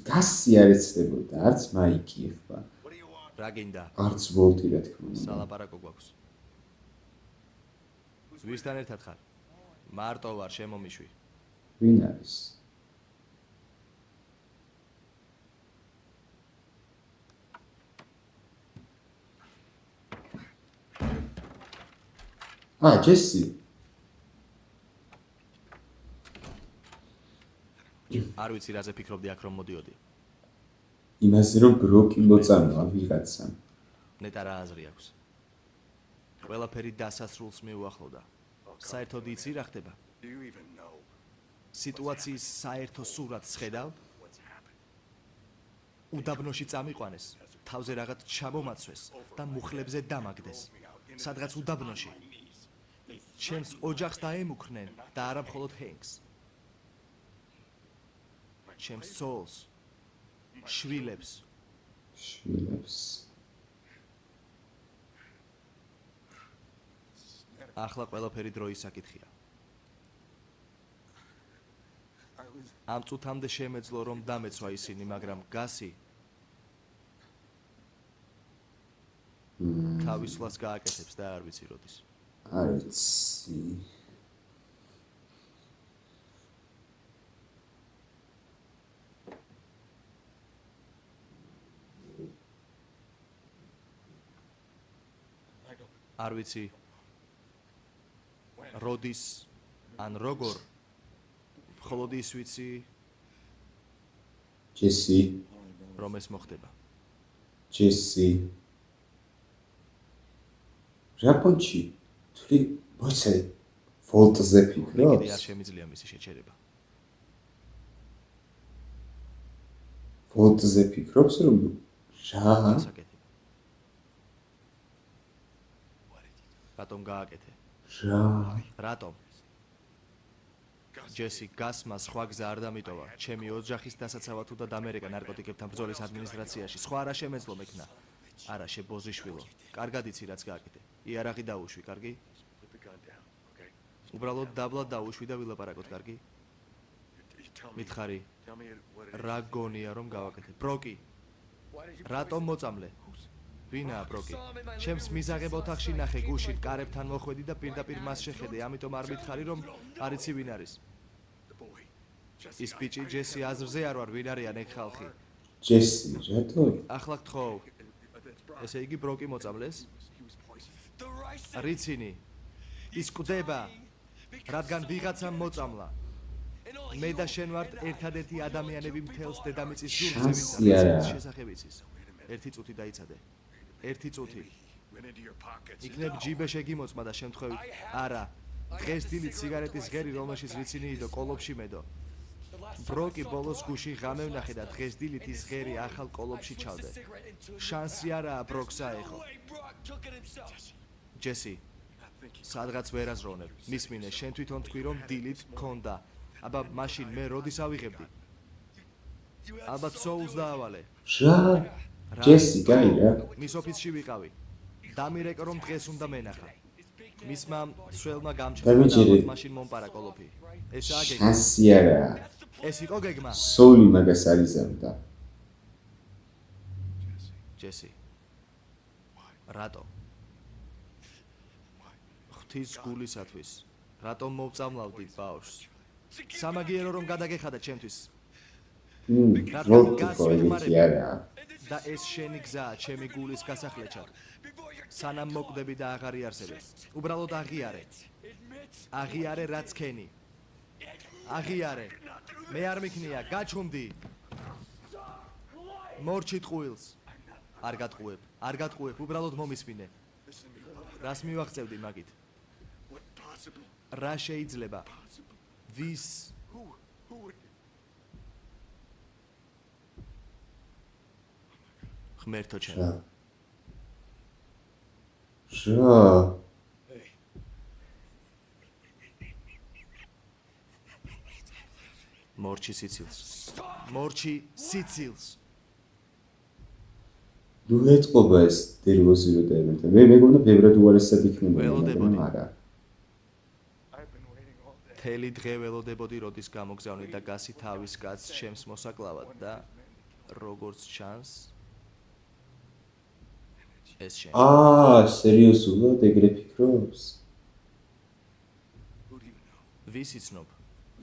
გასი არ ეცდებოდა, არც მაიკი ეხლა, რა გინდა? არც ვოლტი რა თქმა უნდა. სალაპარაკო გვაქვს. ვისთან ერთად ხარ? მარტო ვარ, შემომიშვი. ვინ არის? ჯესი. არ ვიცი რაზე ფიქრობდი აქ რომ მოდიოდი. იმაზე რომ ბროკი მოწამლა ვიღაცამ. ნეტა რა აზრი აქვს. ყველაფერი დასასრულს მიუახლოვდა. საერთოდ იცი რა ხდება? Do you even know სიტუაციის საერთო სურათს ხედავ? what's happened? უდაბნოში წამიყვანეს, თავზე რაღაც ჩამომაცვეს და მუხლებზე დამაგდეს. სადღაც უდაბნოში. ჩემს ოჯახს დაემუქრნენ და არა მხოლოდ ჰენკს. ჩემს სოულს, შვილებს. ახლა ყველაფერი დროის საკითხია. ამ წუთამდე შემეძლო რომ დამეცვა ისინი, მაგრამ გასი თავისვლას გააკეთებს და არ ვიცი როდის. არ ვიცი. არ ვიცი როდის ან როგორ მხოლოდ ის ვიცი ჯესი, რომ ეს მოხდება. ჯესი. ჟაპონში თვლი მოიცე ვოლტზე კიდე ფიქრობს? არ შემიძლია მისი შეჩერება. ვოლტზე ფიქრობს რომ რა? საკეთებ. რატომ გააკეთე? რა? რატომ? ჯესი გასმა სხვა გზა არ დამიტოვა. ჩემი ოჯახის დასაცავად თუ და დამერეკა ნარკოტიკებთან ბრძოლის ადმინისტრაციაში. სხვა რა შემეძლო მექნა? არა, შებოზიშვილო. კარგად იცი რაც გააკეთე. იარაღი დაუშვი, კარგი? Put the gun down, okay? უბრალოდ დაბლა დაუშვი და ვილაპარაკოთ, კარგი? Tell me მითხარი, what it is. რა გონია რომ გავაკეთე? ბროკი, რატომ მოწამლე? ვინაა ბროკი? ჩემს მიზაღებ ოთახში ნახე გუშინ კარებთან მოხვედი და პირდაპირ მას შეხედე, ამიტომ არ მითხარი რომ არ იცი ვინ არის. The boy. ის ბიჭი ჯესი აზრზე არ ვარ, ვინ არიან ეგ ხალხი? ჯესი, რატო? ახლა გთხოვ. ესე იგი ბროკი მოწამლეს? He was poisoned. რიცინი. ის კვდება, რადგან ვიღაცამ მოწამლა. მე და შენ ვართ ერთადერთი ადამიანები მთელს დედამიწის ზურგზე, ვინც შანსი არა. არის შესახებ იცის. ერთი წუთი დაიცადე. ერთი წუთი. Went into your pockets. იქნებ ჯიბეშე გიმოწმა და შემთხვევით არა. დღეს დილით სიგარეტის ღერი, რომელშიც რიცინი იდო, კოლოფში მედო. ბროკი ბოლოს გუშინ ღამე ვნახე და დღეს დილით ის ღერი ახალ კოლოფში ჩავდე. შანსი არაა ბროკს აეხო. ჯესი, სადღაც ვერ აზროვნებ. მისმინე, შენ თვითონ თქვი რომ დილით გქონდა. აბა მაშინ მე როდის ავიღებდი? ალბათ სოულს დაავალე. რა? ჯესი, კაი რა. მის ოფისში ვიყავი. დამირეკო რომ დღეს უნდა მენახა. მისმა ცველმა და გამჩნდა და მიჯერე. ალბათ მაშინ მომპარა კოლოფი. ესაა გეგმა. შანსი არა. ეს იყო გეგმა. სოული მაგას არიზამდა. ჯესი. რატო? ღვთის გულისათვის. რატომ მოვწამლავდით ბავშვს? სამაგიერო რომ გადაგეხადა ჩემთვის. როტიკო ეგეთი არა. და ეს შენი გზაა ჩემი გულის გასახლეჩად. სანამ მოკვდები და აღარ იარსებებ. უბრალოდ აღიარე. აღიარე რაც ქენი. აღიარე. მე არ მიქნია, გაჩუმდი. მორჩით ყუილს. არ გატყუებ, უბრალოდ მომისმინე. რას მივახცევდი მაგით? What possible? რა შეიძლება? ვის? Who would? ღმერთო ჩემო. შა. მორჩი სიცილს. ნუ ეთყობა ეს ნერვოზირო და ემერთა. მე მეგონა ბევრად უარესად იქნება, ველოდებოდი. მაგრამ არა. I've been waiting all day. თელი დღე ველოდებოდი როდის გამოგზავნი და გასი თავის კაცს ჩემს მოსაკლავად და როგორც ჩანს ეს შენ. სერიოზულად ეგრე ფიქრობს? Who do you know? ვის იცნობ?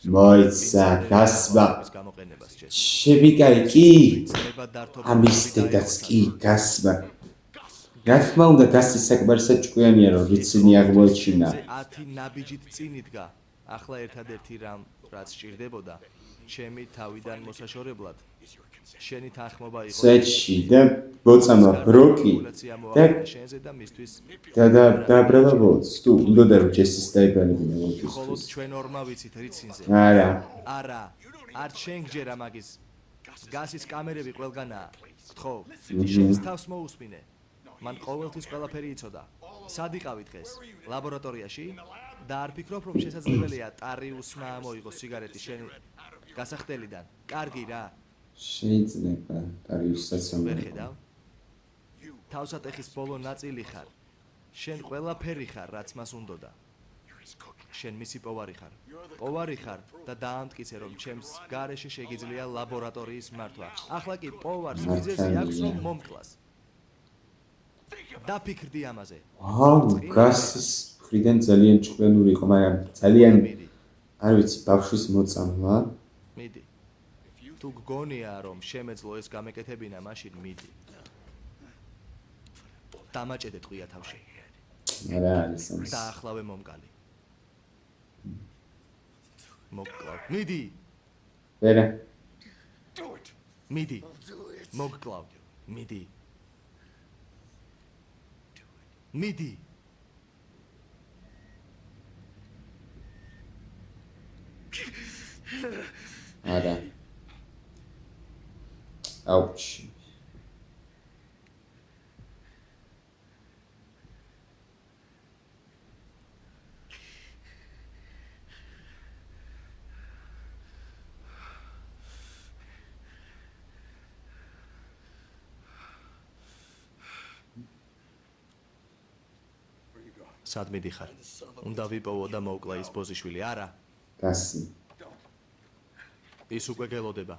მოიცა გასმა. გამოყენებას ჯეს. შევიკაი კი. ცნება დართო. ამის დედაც კი გასმა. რა თქმა უნდა გასი საკმარისად ჭკვიანია რომ რიცინი აღმოეჩინა. 10 ნაბიჯით წინ იდგა. ახლა ერთადერთი რამ რაც სჭირდებოდა ჩემი თავიდან მოსაშორებლად შენი თანხმობა იყო სეჩი და ბოწამა ბროკი და შენზე და მისთვის დაბრალა ბოც თუ უნდა რომ ჯესის დაიბანებინა მხოლოდ მოგისთვის ჩვენ ორმა ვიცით რიცინზე არა არ შენ გჯერა მაგის გასის კამერები ყველგანაა გთხოვ შენს თავს მოусმინე მან ყოველთვის ყველაფერი იცოდა სად იყავი დღეს ლაბორატორიაში და არ ფიქრობ რომ შესაძლებელია ტარიუსმა მოიღოს სიგარეტი შენი გასახდელიდან კარგი რა შეიძლება ტარიუსაც ვერ ხედავ თავსატეხის ბოლო ნაწილი ხარ შენ ყველაფერი ხარ რაც მას უნდოდა შენ მისი პოვარი ხარ და დაამტკიცე რომ ჩემს გარეშე შეგიძლია ლაბორატორიის მართვა ახლა კი პოვარს მიზეზი აქვს რომ მომკლას დაფიქრდი ამაზე გასის მხრიდან ძალიან ჭკვიანური იყო მაგრამ ძალიან არ ვიცი ბავშვის მოწამლა მიდი თუ გგონია რომ შემეძლო ეს გამეკეთებინა მაშინ მიდი დამაჭედე ტყვია თავში არა არის ამის და ახლავე მომკალი მოგკლავ მიდი ვერა მიდი მოგკლავ მიდი მიდი არა აუჩი სად მიდიხარ უნდა ვიპოვო და მოვკლა ის ბოზიშვილი არა გასი ის უკვე გელოდება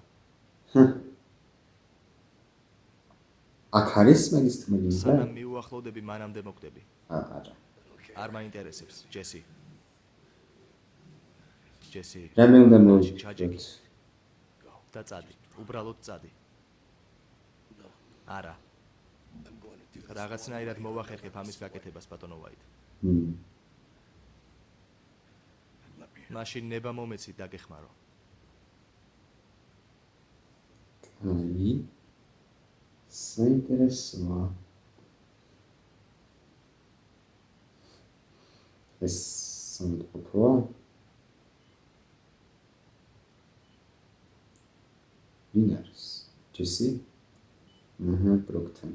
აქ არის მაგის თქმელი სანამ მიუახლოვდები მანამდე მოკვდები არა არ მაინტერესებს ჯესი რამე უნდა ჩაჯექი და წადი უბრალოდ წადი არა რაღაცნაირად მოვახერხებ ამის გაკეთებას ბატონო ვაით მაშინ ნება მომეცი დაგეხმარო აი საინტერესოა ეს სამწუხაროა ვინ არის ჯესი ბროკთან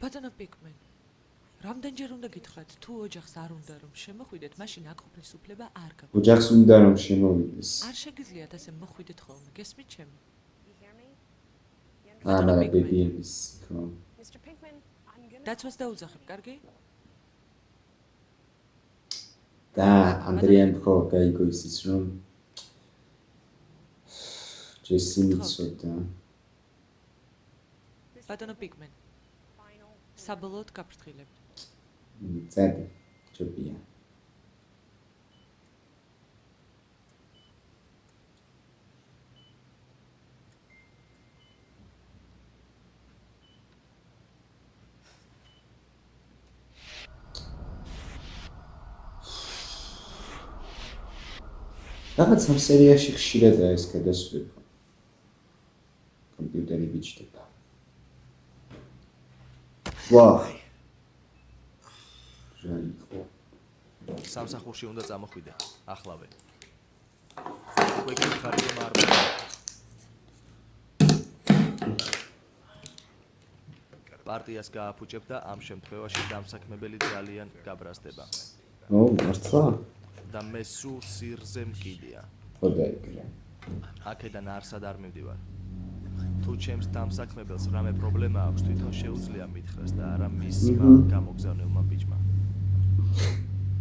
ბატონო პიკმენ რამდენჯერ უნდა გითხრათ, თუ ოჯახს არ უნდა რომ შემოხვიდეთ, მაშინ აკმაყოფილის უფლება არ გაქვთ. ოჯახს უნდა რომ შემოვიდეს. არ შეგიძლიათ ასე მოხვიდეთ ხოლმე, გესმით ჩემი? You hear me? You understand? მაგრამ ბებიების ხო. Mr. Pinkman, I'm gonna. დაცვას დაუძახებ, კარგი? და ანდრეამ ხო გაიგო ისიც რომ ჯესი მიცოდა. ბატონო პიკმენ, Final. საბოლოოდ გაფრთხილებ. წერდი ჯობია. რაღაც ამ სერიაში ხშირადაა ეს გადასვლება. კომპიუტერი ბიჭდება. ვაჰ. ჟანიკო. სამსახურში უნდა წამოხვიდე. ახლავე. უკვე გიხარია მარმა. პარტიას გააფუჭებ და ამ შემთხვევაში დამსაქმებელი ძალიან გაბრაზდება. ო, მართლა? და მე სულ სირზე მკიდია. ხოდა იგრა. აქედან არსად არ მივდივარ. თუ ჩემს დამსაქმებელს რამე პრობლემა აქვს, თვითონ შეუძლია მითხრას და არა მისმა გამოგზავნილმა ბიჭმა.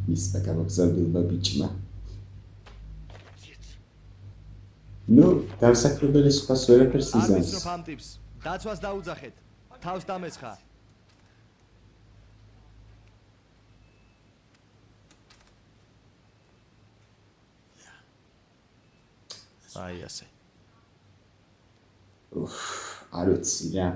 მისმა გამოგზავნილმა ბიჭმა. ნუ, დამსაქმებელი სხვას ვერაფერს არ იზამს. ვიცნობ ამ ტიპს. დაცვას დაუძახეთ. თავს დამეცხა. აი ასე. არ ვიცი რა.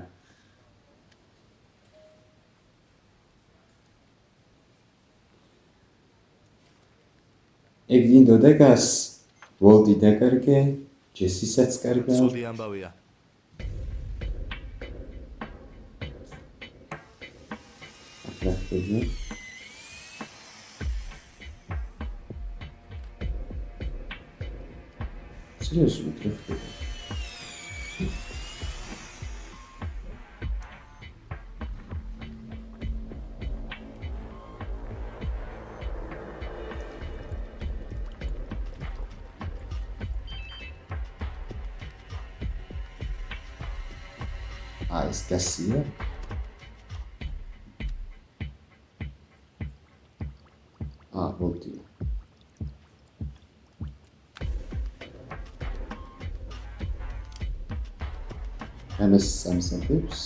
ეგ გინდოდა გას ვოლტი დაკარგე, ჯესისაც კარგა. ცუდი ამბავია. რა ხდება? სერიოზულად რა ხდება? ეს გასია? ვოლტია. ამას სამსახურს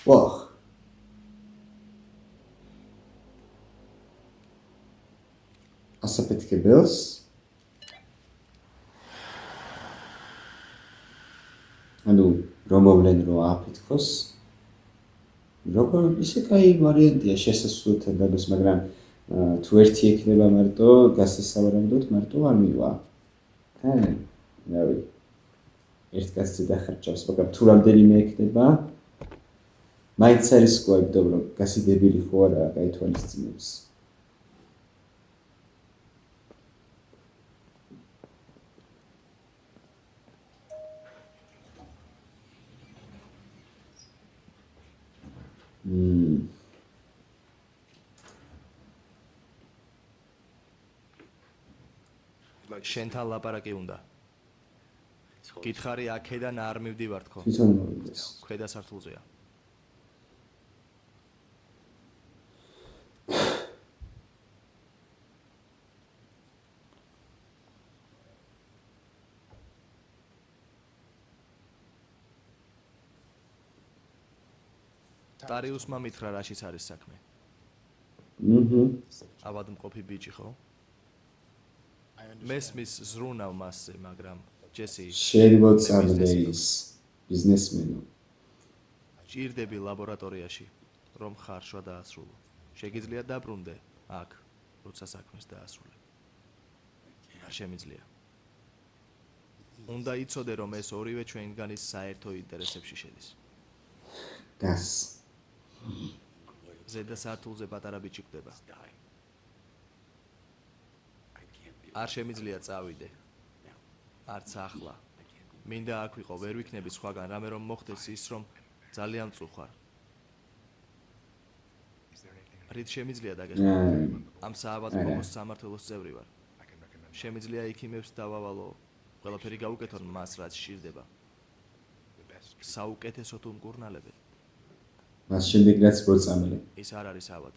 ვაჰ. ასაფეთქებელს ანუ რომ მოვლენ რომ აფეთქოს როგორ ისე კაი ვარიანტია შესასრულთან დადოს მაგრამ თუ ერთი ექნება მარტო გასასავარებლად მარტო არ მივა თან რავი ერთ კაცზე დახარჯავს მაგრამ თუ რამდენიმე ექნება მაინც არის სკოებდო რომ გასიდებილი ხო არა გაითვალისწინებს შენთან ლაპარაკი უნდა. გითხარი აქედან არ მივდივართ ხო? თვითონ მოვიდეს. ქვედა სართულზეა. ტარიუსმა მითხრა რაშიც არის საქმე. ავადმყოფი ბიჭი ხო? მესმის ზრუნავ მასზე, მაგრამ ჯესი შეიძლება წამოდე ის ბიზნესმენო. ჭირდები ლაბორატორიაში, რომ ხარშვა დაასრულო. შეგიძლია დაბრუნდე აქ, როცა საქმეს დაასრულე. არ შემიძლია. უნდა იცოდე, რომ ეს ორივე ჩვენგანის საერთო ინტერესებში შედის. გას. ზედა სართულზე პატარა ბიჭი კვდება. Die. I can't be. არ შემიძლია წავიდე. არც ახლა. მინდა აქ ვიყო, ვერ ვიქნები სხვაგან, რამე რომ მოხდეს ის, რომ ძალიან მწუხვარ. Is there anything რით შემიძლია დაგეხმაროთ? აა, ამ საავადმყოფოს სამართლოს წევრი ვარ. I can recommend? შემიძლია იქიმებს დავავალო. ყველაფერი გავუკეთონ მას, რაც სჭირდება. The best. საუკეთესო თუ მკურნალები. მას შემდეგ რაც მოწამლე. ის არ არის ავად.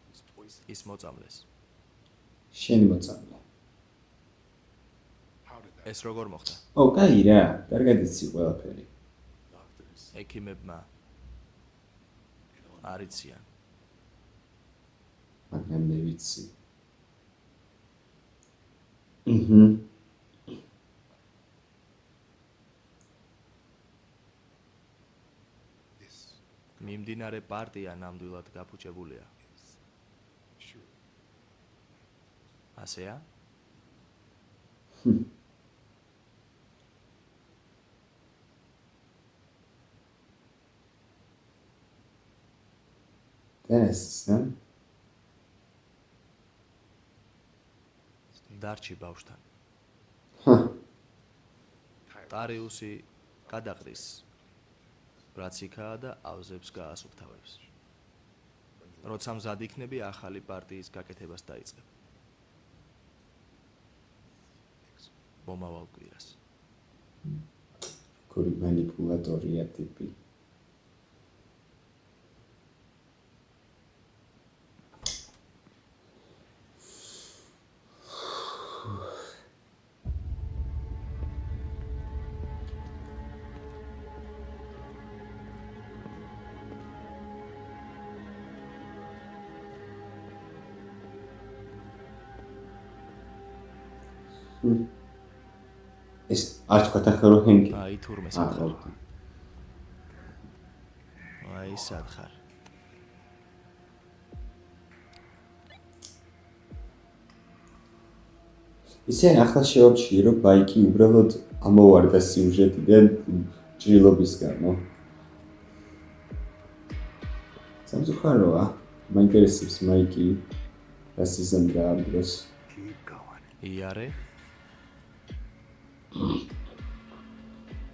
It's poison. ის მოწამლეს. შენი მოწამლე. How did that? ეს როგორ მოხდა? ო, კაი რა, კარგად იცი ყველაფერი. Doctors. ექიმებმა არ იციან. მაგრამ მე ვიცი. აჰა. This მიმდინარე პარტია ნამდვილად გაფუჭებულია. sure. ასეა? ტერესა? დარჩი ბავშვთან. ჰა, ტარიუსი გადაყრის. რაც იქაა და ავზებს გაასუფთავებს. როცა მზად იქნები, ახალი პარტიის გაკეთებას დაიწყებ. მომავალ კვირას. კური მანიპულატორია ტიპი. ეს არ თქვა ახლა რომ ჰენკი. აი თურმეს აა, ახლა. ხო. აი სათხარ. ისე ახლა შევამჩნიე რომ ბაიკი უბრალოდ ამოვარდა სიუჟეტიდან ჭრილობის გამო. სამწუხაროა, მაინტერესებს მაიკი რას იზამდა ამ დროს. Keep going. იარე?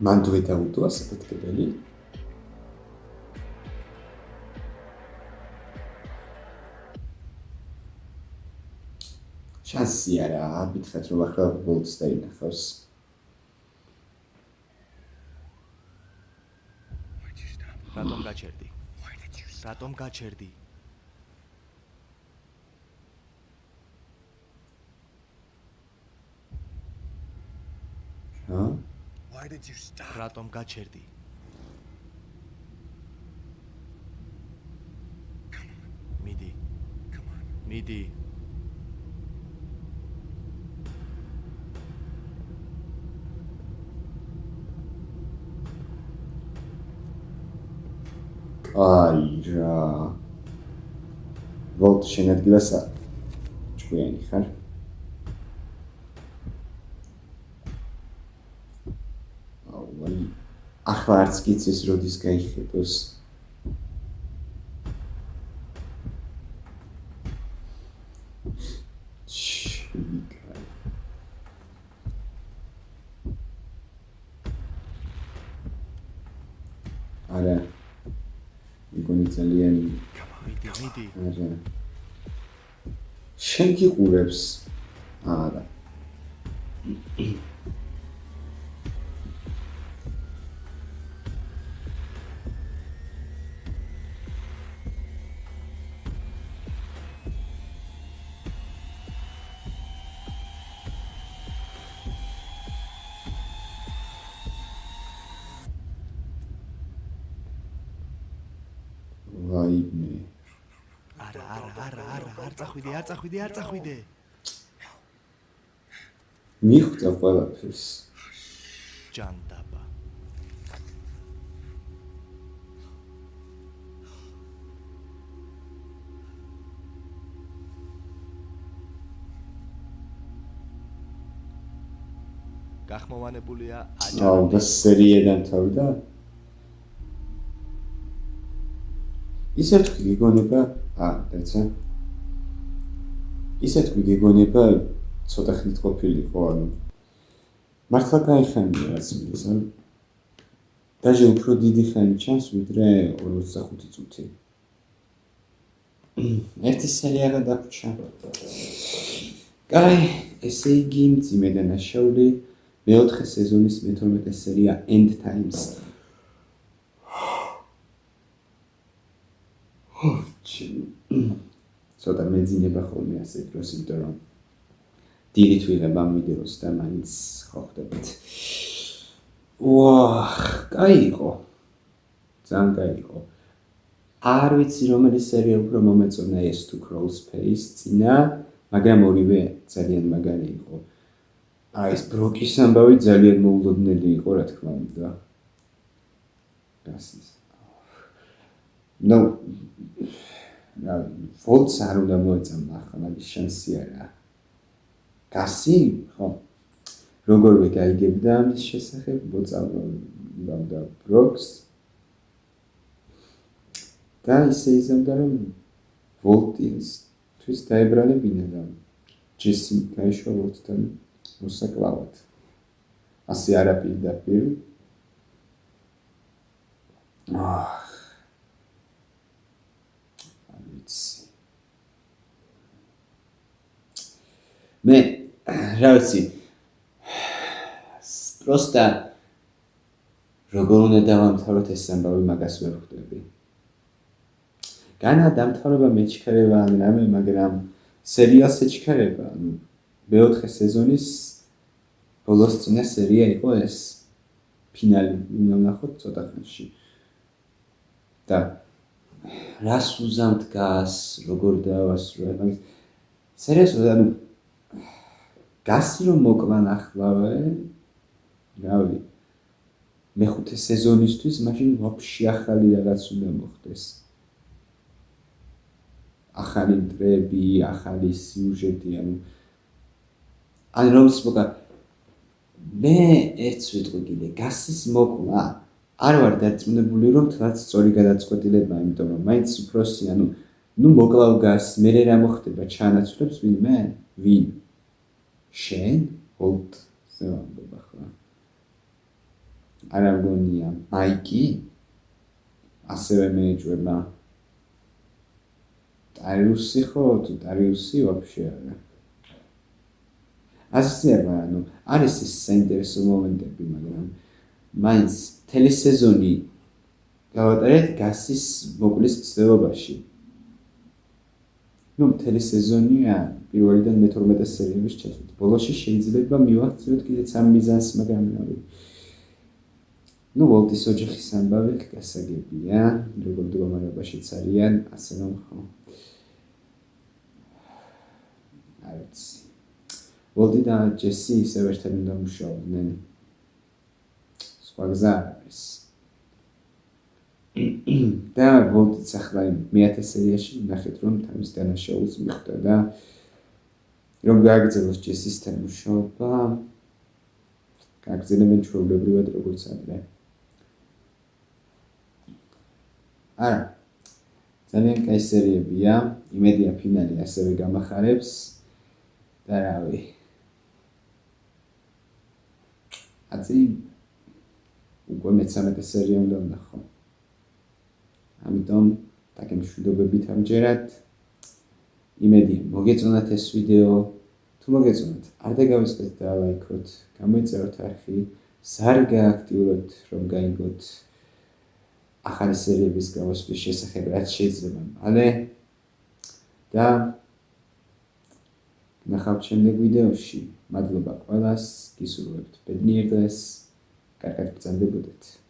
მან თუ დაუდვა საფეთქებელი? შანსი არა, აბიტხეთ რომ ახლა ბოლტს დაინახავს. Why'd you stop? რატომ გაჩერდი? Why did you stop? რატომ გაჩერდი? რა? Why did you stop? რატომ გაჩერდი? Come on. მიდი, Come on. მიდი. აი რა. ვოლტ შენადგილას ჭკვიანი ხარ? აუ, ახლა არც გიცის როდის გაიხედოს. არა. მიგონი ძალიან მიდი. არა. შენ გიყურებს? არა. ვაიმე. არა, არ წახვიდე. მიხვდა ყველაფერს. ჯანდაბა. გახმოვანებულია აუ და სერიიდან თავდა? ისე თქვი გიგონება, დაცა. ისე თქვი გიგონება ცოტა ხნით ყოფილიყო, ანუ მართლა გაიხანია რაც მის, ანუ დაჟე უფრო დიდი ხანი ჩანს, ვიდრე 45 წუთი. ერთი სერიაა დაგვრჩა. კაი, ესე იგი მძიმე დანაშაული მეოთხე სეზონის მე-12 სერია End Times. ცოტა მეძინება ხოლმე ასე დროს, იმიტომ რომ დილით ვიღებ ამ ვიდეოს და მაინც ხო ხდებით. კაი იყო. ძალიან კაი იყო. არ ვიცი რომელი სერია უფრო მომეწონა ეს თუ Crawl's Space წინა, მაგრამ ორივე ძალიან მაგარი იყო. ეს ბროკის ამბავი ძალიან მოულოდნელი იყო, რა თქმა უნდა. გასის. Volts არ უნდა მოეწამლა ახლა, მაგის შანსი არა. გასი, ხო. როგორ ვეგაიგებდა ამის შესახებ, მოწამდა ბროკს. და ისე იზამდა, რომ ვოლტისთვის დაებრალებინა და ჯესი გაიშვა ვოლტთან მოსაკლავად. ასე არაპირდაპირ. მე რა ვიცი პროსტა როგორ უნდა დავამთავროთ ეს ამბავი მაგას ვერ ხვდები. განა დამთავრება მეჩქარება ან რამე, მაგრამ სერიალს ეჩქარება, ანუ მეოთხე სეზონის ბოლოს წინა სერია იყო ეს ფინალი, ვნახოთ ცოტა ხანში. და რას უზამთ გას, როგორ დავასრულე, მაგის სერიას ანუ გასი რომ მოკლან ახლავე, რავი, მეხუთე სეზონისთვის მაშინ ვაფშე ახალი რაღაც უნდა მოხდეს. ახალი მტრები, ახალი სიუჟეტი, ანუ რომს მოკა მე ერთს ვიტყვი კიდე, გასის მოკლა არ ვარ დარწმუნებული, რომ თლაც სწორი გადაწყვეტილება, იმიტომ რომ მაინც უფროსი, ნუ მოკლავ გას, მე რა მოხდება, ჩაანაცვლებს ვინმე? ვინ? შენ? ვოლტზე ვამბობ ახლა. არა მგონია, მაიკი? ასევე მეეჭვება. ტარიუსი ხო, თუ ტარიუსი ვაფშე არა. ასეა, არის ეს საინტერესო მომენტები, მაგრამ მაინც მთელი სეზონი გავატარეთ გასის მოკლის მცდელობაში. მთელი სეზონია პირველიდან მე-12 სერიების ჩათვლით. ბოლოში შეიძლება მივახციოთ კიდეც ამ მიზანს, მაგრამ რავი. ვოლტის ოჯახის ამბავი გასაგებია, როგორ მდგომარეობაშიც არიან, ასე რომ ხო. არ ვიცი. ვოლტი და ჯესი ისევ ერთად უნდა მუშაობდნენ. სხვა გზა არ არის. და ვოლტიც ახლა მე-10 სერიაში ნახეთ, რომ თავის დანაშაულს მიხვდა და რომ გააგრძელოს ჯესისთან მუშაობა, გააგრძელებენ ჩვეულებრივად როგორც ადრე. არა, ძალიან კაი სერიებია, იმედია ფინალი ასევე გამახარებს და რავი. აცი უკვე მე-13 სერია უნდა ვნახო. ამიტომ ტაკე მშვიდობებით ამჯერად. იმედია მოგეწონათ ეს ვიდეო. თუ მოგეწონათ, არ დაგავიწყეთ და ლაიქოთ, გამოიწეროთ არხი, ზარი გააქტიუროთ, რომ გაიგოთ ახალი სერიების გამოსვლის შესახებ, რაც შეიძლება მალე და ნახავთ შემდეგ ვიდეოში. მადლობა ყველას, გისურვებთ ბედნიერ დღეს, კარგად ბრძანდებოდეთ.